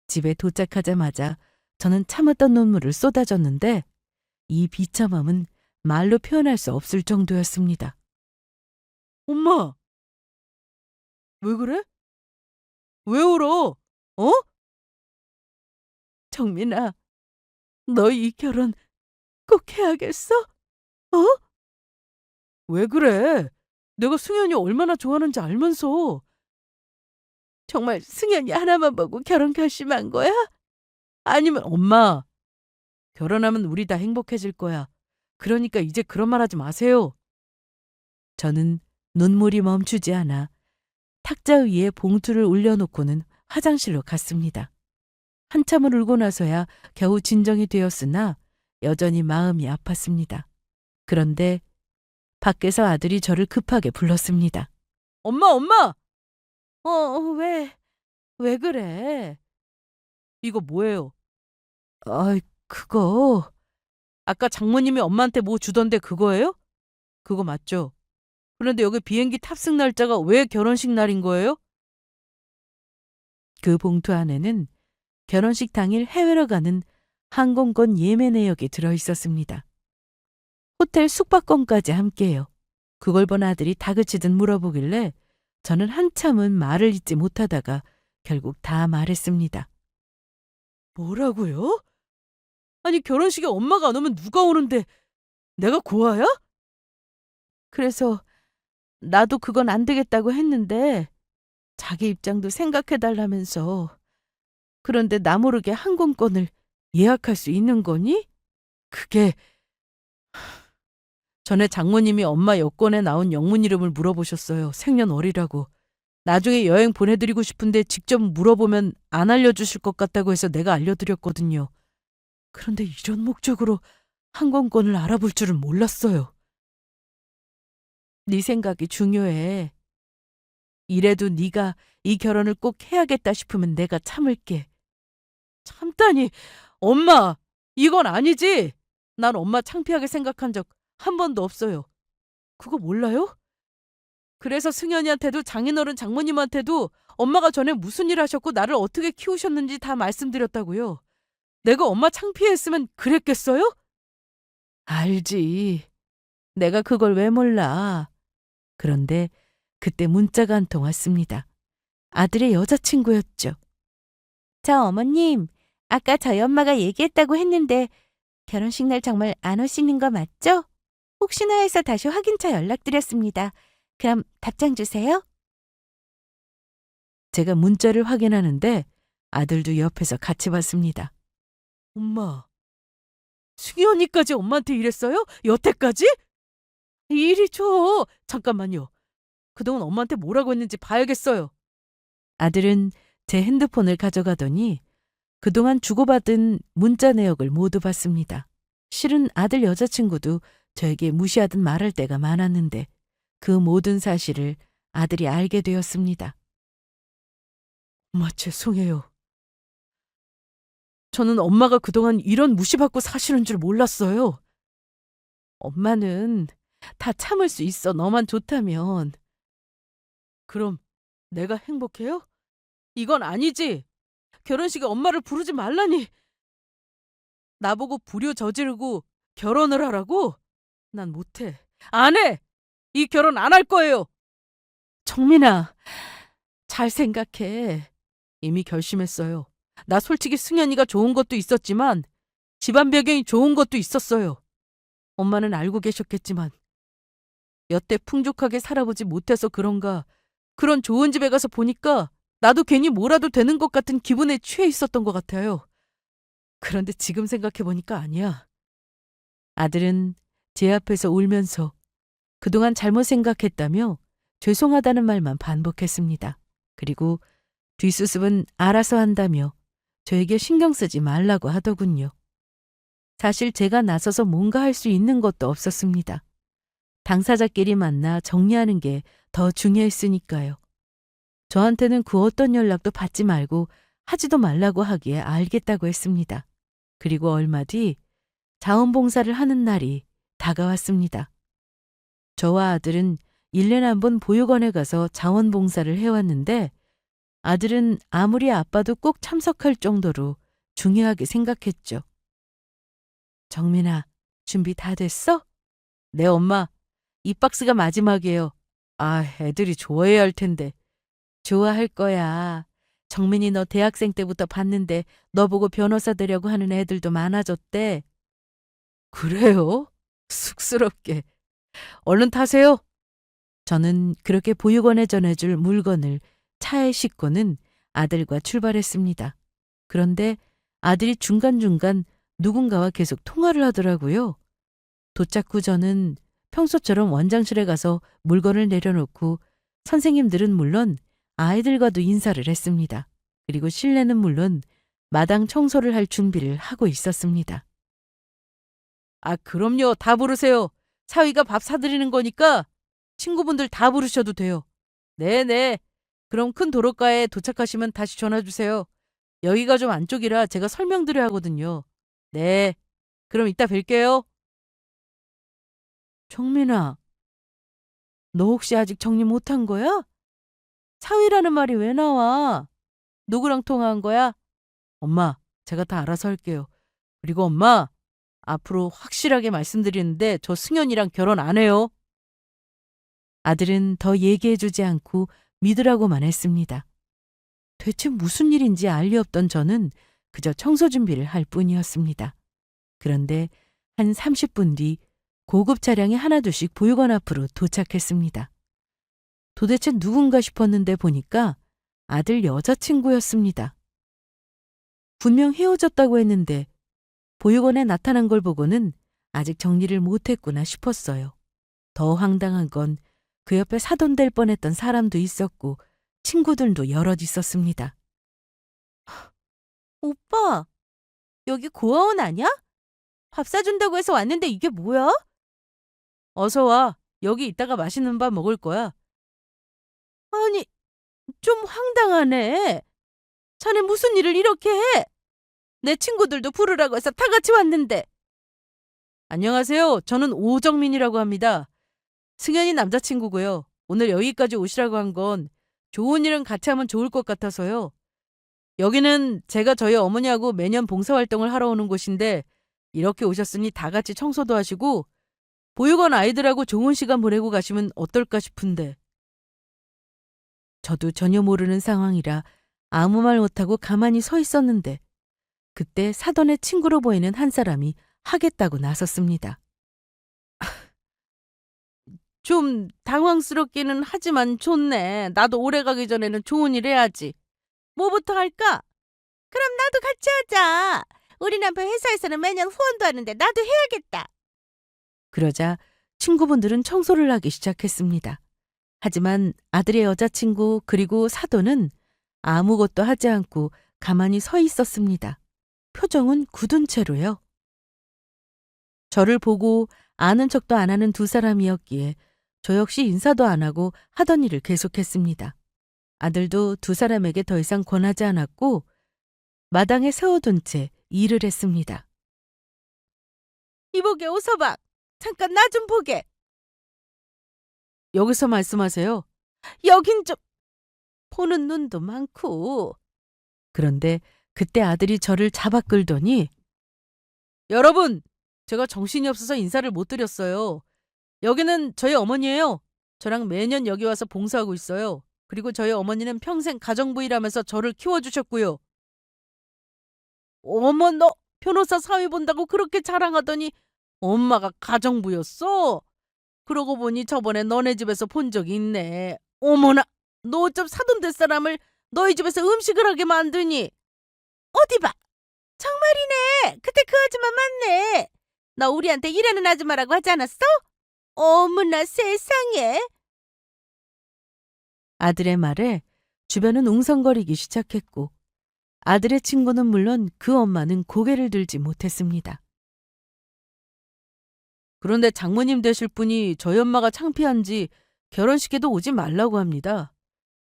Speaker 1: 집에 도착하자마자 저는 참았던 눈물을 쏟아졌는데 이 비참함은 말로 표현할 수 없을 정도였습니다. 엄마, 왜 그래? 왜 울어? 어? 정민아, 너 이 결혼 꼭 해야겠어? 어? 왜 그래? 내가 승현이 얼마나 좋아하는지 알면서. 정말 승현이 하나만 보고 결혼 결심한 거야? 아니면 엄마, 결혼하면 우리 다 행복해질 거야. 그러니까 이제 그런 말 하지 마세요. 저는 눈물이 멈추지 않아 탁자 위에 봉투를 올려놓고는 화장실로 갔습니다. 한참을 울고 나서야 겨우 진정이 되었으나 여전히 마음이 아팠습니다. 그런데 밖에서 아들이 저를 급하게 불렀습니다. 엄마, 엄마! 왜? 왜 그래? 이거 뭐예요? 아, 그거. 아까 장모님이 엄마한테 뭐 주던데 그거예요? 그거 맞죠? 그런데 여기 비행기 탑승 날짜가 왜 결혼식 날인 거예요? 그 봉투 안에는 결혼식 당일 해외로 가는 항공권 예매 내역이 들어 있었습니다. 호텔 숙박권까지 함께요. 그걸 본 아들이 다그치듯 물어보길래 저는 한참은 말을 잇지 못하다가 결국 다 말했습니다. 뭐라고요? 아니 결혼식에 엄마가 안 오면 누가 오는데 내가 고아야? 그래서 나도 그건 안 되겠다고 했는데 자기 입장도 생각해달라면서 그런데 나 모르게 항공권을 예약할 수 있는 거니? 그게 전에 장모님이 엄마 여권에 나온 영문 이름을 물어보셨어요. 생년월일하고. 나중에 여행 보내드리고 싶은데 직접 물어보면 안 알려주실 것 같다고 해서 내가 알려드렸거든요. 그런데 이런 목적으로 항공권을 알아볼 줄은 몰랐어요. 네 생각이 중요해. 이래도 네가 이 결혼을 꼭 해야겠다 싶으면 내가 참을게. 참다니, 엄마, 이건 아니지. 난 엄마 창피하게 생각한 적 한 번도 없어요. 그거 몰라요? 그래서 승현이한테도 장인어른 장모님한테도 엄마가 전에 무슨 일 하셨고 나를 어떻게 키우셨는지 다 말씀드렸다고요. 내가 엄마 창피했으면 그랬겠어요? 알지. 내가 그걸 왜 몰라. 그런데 그때 문자가 한 통 왔습니다. 아들의 여자친구였죠. 저 어머님, 아까 저희 엄마가 얘기했다고 했는데 결혼식 날 정말 안 오시는 거 맞죠? 혹시나 해서 다시 확인차 연락드렸습니다. 그럼 답장 주세요. 제가 문자를 확인하는데 아들도 옆에서 같이 봤습니다. 엄마, 승희 언니까지 엄마한테 이랬어요? 여태까지? 이리 줘. 잠깐만요. 그동안 엄마한테 뭐라고 했는지 봐야겠어요. 아들은 제 핸드폰을 가져가더니 그동안 주고받은 문자 내역을 모두 봤습니다. 실은 아들 여자친구도 저에게 무시하듯 말할 때가 많았는데 그 모든 사실을 아들이 알게 되었습니다. 엄마 죄송해요. 저는 엄마가 그동안 이런 무시받고 사시는 줄 몰랐어요. 엄마는 다 참을 수 있어. 너만 좋다면. 그럼 내가 행복해요? 이건 아니지. 결혼식에 엄마를 부르지 말라니. 나보고 불효 저지르고 결혼을 하라고? 난 못해. 안 해! 이 결혼 안 할 거예요. 정민아, 잘 생각해. 이미 결심했어요. 나 솔직히 승현이가 좋은 것도 있었지만 집안 배경이 좋은 것도 있었어요. 엄마는 알고 계셨겠지만 여태 풍족하게 살아보지 못해서 그런가 그런 좋은 집에 가서 보니까 나도 괜히 뭐라도 되는 것 같은 기분에 취해 있었던 것 같아요. 그런데 지금 생각해보니까 아니야. 아들은 제 앞에서 울면서 그동안 잘못 생각했다며 죄송하다는 말만 반복했습니다. 그리고 뒷수습은 알아서 한다며 저에게 신경 쓰지 말라고 하더군요. 사실 제가 나서서 뭔가 할 수 있는 것도 없었습니다. 당사자끼리 만나 정리하는 게 더 중요했으니까요. 저한테는 그 어떤 연락도 받지 말고 하지도 말라고 하기에 알겠다고 했습니다. 그리고 얼마 뒤 자원봉사를 하는 날이 다가왔습니다. 저와 아들은 1년에 한 번 보육원에 가서 자원봉사를 해왔는데 아들은 아무리 아빠도 꼭 참석할 정도로 중요하게 생각했죠. 정민아, 준비 다 됐어? 네, 엄마. 이 박스가 마지막이에요. 아, 애들이 좋아해야 할 텐데. 좋아할 거야. 정민이 너 대학생 때부터 봤는데 너 보고 변호사 되려고 하는 애들도 많아졌대. 그래요? 쑥스럽게. 얼른 타세요. 저는 그렇게 보육원에 전해줄 물건을 차에 싣고는 아들과 출발했습니다. 그런데 아들이 중간중간 누군가와 계속 통화를 하더라고요. 도착 후 저는 평소처럼 원장실에 가서 물건을 내려놓고 선생님들은 물론 아이들과도 인사를 했습니다. 그리고 실내는 물론 마당 청소를 할 준비를 하고 있었습니다. 아, 그럼요. 다 부르세요. 사위가 밥 사드리는 거니까 친구분들 다 부르셔도 돼요. 네네. 그럼 큰 도로가에 도착하시면 다시 전화 주세요. 여기가 좀 안쪽이라 제가 설명드려야 하거든요. 네. 그럼 이따 뵐게요. 정민아, 너 혹시 아직 정리 못한 거야? 사위라는 말이 왜 나와? 누구랑 통화한 거야? 엄마, 제가 다 알아서 할게요. 그리고 엄마, 앞으로 확실하게 말씀드리는데 저 승현이랑 결혼 안 해요. 아들은 더 얘기해주지 않고 믿으라고만 했습니다. 대체 무슨 일인지 알 리 없던 저는 그저 청소 준비를 할 뿐이었습니다. 그런데 한 30분 뒤 고급 차량이 하나둘씩 보육원 앞으로 도착했습니다. 도대체 누군가 싶었는데 보니까 아들 여자친구였습니다. 분명 헤어졌다고 했는데 보육원에 나타난 걸 보고는 아직 정리를 못했구나 싶었어요. 더 황당한 건 그 옆에 사돈될 뻔했던 사람도 있었고 친구들도 여럿 있었습니다. 오빠, 여기 고아원 아냐? 밥 사준다고 해서 왔는데 이게 뭐야? 어서 와. 여기 이따가 맛있는 밥 먹을 거야. 아니, 좀 황당하네. 자네 무슨 일을 이렇게 해? 내 친구들도 부르라고 해서 다 같이 왔는데. 안녕하세요. 저는 오정민이라고 합니다. 승현이 남자친구고요. 오늘 여기까지 오시라고 한 건 좋은 일은 같이 하면 좋을 것 같아서요. 여기는 제가 저희 어머니하고 매년 봉사활동을 하러 오는 곳인데 이렇게 오셨으니 다 같이 청소도 하시고 보육원 아이들하고 좋은 시간 보내고 가시면 어떨까 싶은데. 저도 전혀 모르는 상황이라 아무 말 못하고 가만히 서 있었는데 그때 사돈의 친구로 보이는 한 사람이 하겠다고 나섰습니다. 좀 당황스럽기는 하지만 좋네. 나도 오래 가기 전에는 좋은 일 해야지. 뭐부터 할까? 그럼 나도 같이 하자. 우리 남편 회사에서는 매년 후원도 하는데 나도 해야겠다. 그러자 친구분들은 청소를 하기 시작했습니다. 하지만 아들의 여자친구 그리고 사돈은 아무것도 하지 않고 가만히 서 있었습니다. 표정은 굳은 채로요. 저를 보고 아는 척도 안 하는 두 사람이었기에 저 역시 인사도 안 하고 하던 일을 계속했습니다. 아들도 두 사람에게 더 이상 권하지 않았고 마당에 세워둔 채 일을 했습니다. 이보게 오서방, 잠깐 나 좀 보게. 여기서 말씀하세요. 여긴 좀 보는 눈도 많고. 그런데 그때 아들이 저를 잡아 끌더니 여러분, 제가 정신이 없어서 인사를 못 드렸어요. 여기는 저희 어머니예요. 저랑 매년 여기 와서 봉사하고 있어요. 그리고 저희 어머니는 평생 가정부 일하면서 저를 키워주셨고요. 어머, 너 변호사 사위 본다고 그렇게 자랑하더니 엄마가 가정부였어? 그러고 보니 저번에 너네 집에서 본 적이 있네. 어머나, 너 어쩜 사돈 될 사람을 너희 집에서 음식을 하게 만드니? 어디 봐. 정말이네. 그때 그 아줌마 맞네. 너 우리한테 일하는 아줌마라고 하지 않았어? 어머나 세상에. 아들의 말에 주변은 웅성거리기 시작했고 아들의 친구는 물론 그 엄마는 고개를 들지 못했습니다. 그런데 장모님 되실 분이 저희 엄마가 창피한지 결혼식에도 오지 말라고 합니다.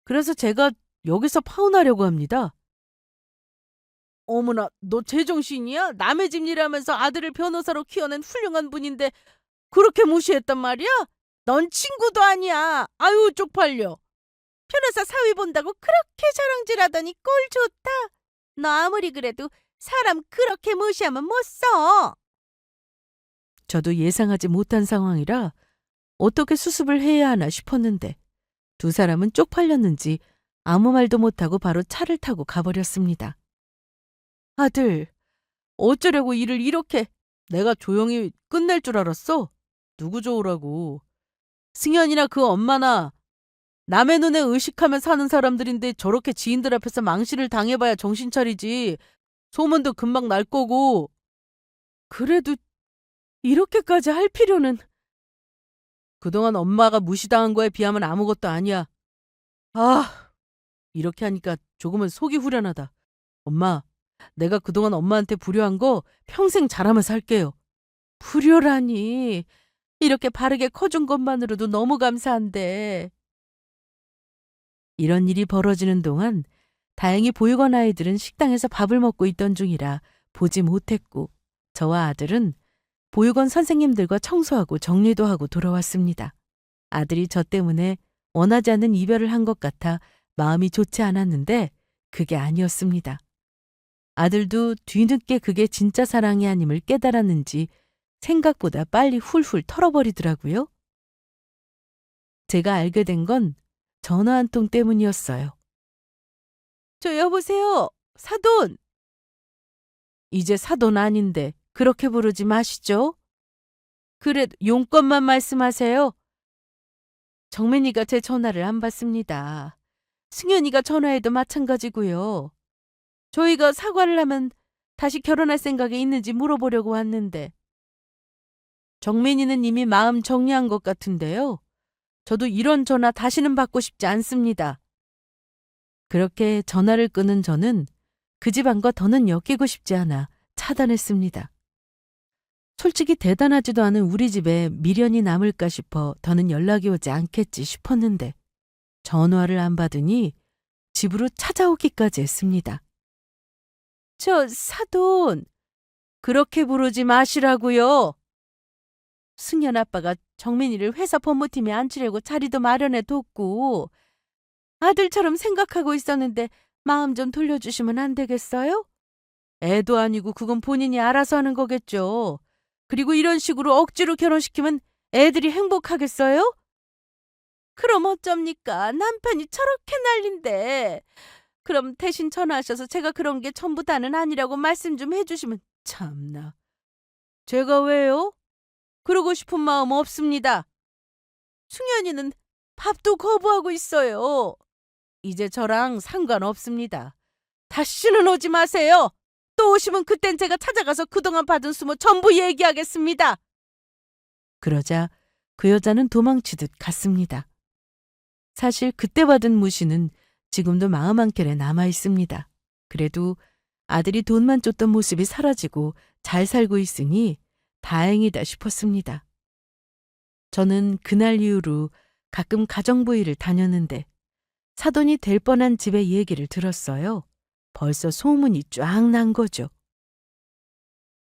Speaker 1: 그래서 제가 여기서 파혼하려고 합니다. 어머나, 너 제정신이야? 남의 집 일하면서 아들을 변호사로 키워낸 훌륭한 분인데 그렇게 무시했단 말이야? 넌 친구도 아니야. 아유, 쪽팔려. 변호사 사위 본다고 그렇게 자랑질하더니 꼴 좋다. 너 아무리 그래도 사람 그렇게 무시하면 못 써. 저도 예상하지 못한 상황이라 어떻게 수습을 해야 하나 싶었는데 두 사람은 쪽팔렸는지 아무 말도 못하고 바로 차를 타고 가버렸습니다. 아들, 어쩌려고 일을 이렇게. 내가 조용히 끝낼 줄 알았어? 누구 좋으라고. 승현이나 그 엄마나 남의 눈에 의식하며 사는 사람들인데 저렇게 지인들 앞에서 망신을 당해봐야 정신 차리지. 소문도 금방 날 거고. 그래도 이렇게까지 할 필요는. 그동안 엄마가 무시당한 거에 비하면 아무것도 아니야. 아, 이렇게 하니까 조금은 속이 후련하다. 엄마, 내가 그동안 엄마한테 불효한 거 평생 잘하면서 할게요. 불효라니. 이렇게 바르게 커준 것만으로도 너무 감사한데. 이런 일이 벌어지는 동안 다행히 보육원 아이들은 식당에서 밥을 먹고 있던 중이라 보지 못했고 저와 아들은 보육원 선생님들과 청소하고 정리도 하고 돌아왔습니다. 아들이 저 때문에 원하지 않는 이별을 한 것 같아 마음이 좋지 않았는데 그게 아니었습니다. 아들도 뒤늦게 그게 진짜 사랑이 아님을 깨달았는지 생각보다 빨리 훌훌 털어버리더라고요. 제가 알게 된 건 전화 한 통 때문이었어요. 저 여보세요. 사돈. 이제 사돈 아닌데 그렇게 부르지 마시죠. 그래도 용건만 말씀하세요. 정민이가 제 전화를 안 받습니다. 승현이가 전화해도 마찬가지고요. 저희가 사과를 하면 다시 결혼할 생각이 있는지 물어보려고 왔는데 정민이는 이미 마음 정리한 것 같은데요. 저도 이런 전화 다시는 받고 싶지 않습니다. 그렇게 전화를 끊은 저는 그 집안과 더는 엮이고 싶지 않아 차단했습니다. 솔직히 대단하지도 않은 우리 집에 미련이 남을까 싶어 더는 연락이 오지 않겠지 싶었는데 전화를 안 받으니 집으로 찾아오기까지 했습니다. 저 사돈, 그렇게 부르지 마시라고요. 승현 아빠가 정민이를 회사 법무팀에 앉히려고 자리도 마련해 뒀고 아들처럼 생각하고 있었는데 마음 좀 돌려주시면 안 되겠어요? 애도 아니고 그건 본인이 알아서 하는 거겠죠. 그리고 이런 식으로 억지로 결혼시키면 애들이 행복하겠어요? 그럼 어쩝니까? 남편이 저렇게 난린데. 그럼 대신 전화하셔서 제가 그런 게 전부 다는 아니라고 말씀 좀 해주시면. 참나. 제가 왜요? 그러고 싶은 마음 없습니다. 승현이는 밥도 거부하고 있어요. 이제 저랑 상관없습니다. 다시는 오지 마세요. 또 오시면 그땐 제가 찾아가서 그동안 받은 수모 전부 얘기하겠습니다. 그러자 그 여자는 도망치듯 갔습니다. 사실 그때 받은 무시는 지금도 마음 한켠에 남아 있습니다. 그래도 아들이 돈만 쫓던 모습이 사라지고 잘 살고 있으니 다행이다 싶었습니다. 저는 그날 이후로 가끔 가정부일을 다녔는데 사돈이 될 뻔한 집의 얘기를 들었어요. 벌써 소문이 쫙 난 거죠.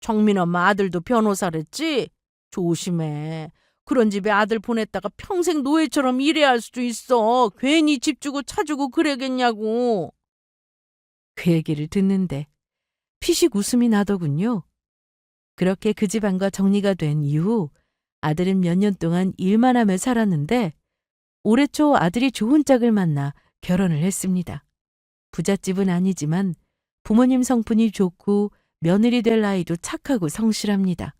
Speaker 1: 정민 엄마 아들도 변호사랬지? 조심해. 그런 집에 아들 보냈다가 평생 노예처럼 일해야 할 수도 있어. 괜히 집 주고 차 주고 그래겠냐고. 그 얘기를 듣는데 피식 웃음이 나더군요. 그렇게 그 집안과 정리가 된 이후 아들은 몇 년 동안 일만 하며 살았는데 올해 초 아들이 좋은 짝을 만나 결혼을 했습니다. 부잣집은 아니지만 부모님 성품이 좋고 며느리 될 아이도 착하고 성실합니다.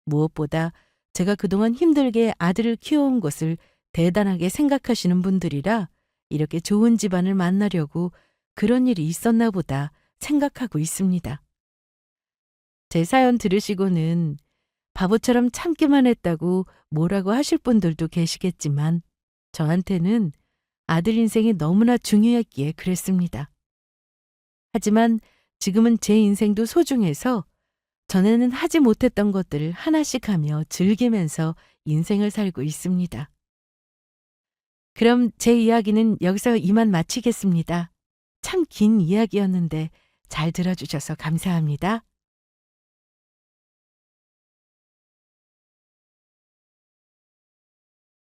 Speaker 1: 무엇보다 제가 그동안 힘들게 아들을 키워온 것을 대단하게 생각하시는 분들이라 이렇게 좋은 집안을 만나려고 그런 일이 있었나 보다 생각하고 있습니다. 제 사연 들으시고는 바보처럼 참기만 했다고 뭐라고 하실 분들도 계시겠지만 저한테는 아들 인생이 너무나 중요했기에 그랬습니다. 하지만 지금은 제 인생도 소중해서 전에는 하지 못했던 것들을 하나씩 하며 즐기면서 인생을 살고 있습니다. 그럼 제 이야기는 여기서 이만 마치겠습니다. 참 긴 이야기였는데 잘 들어주셔서 감사합니다.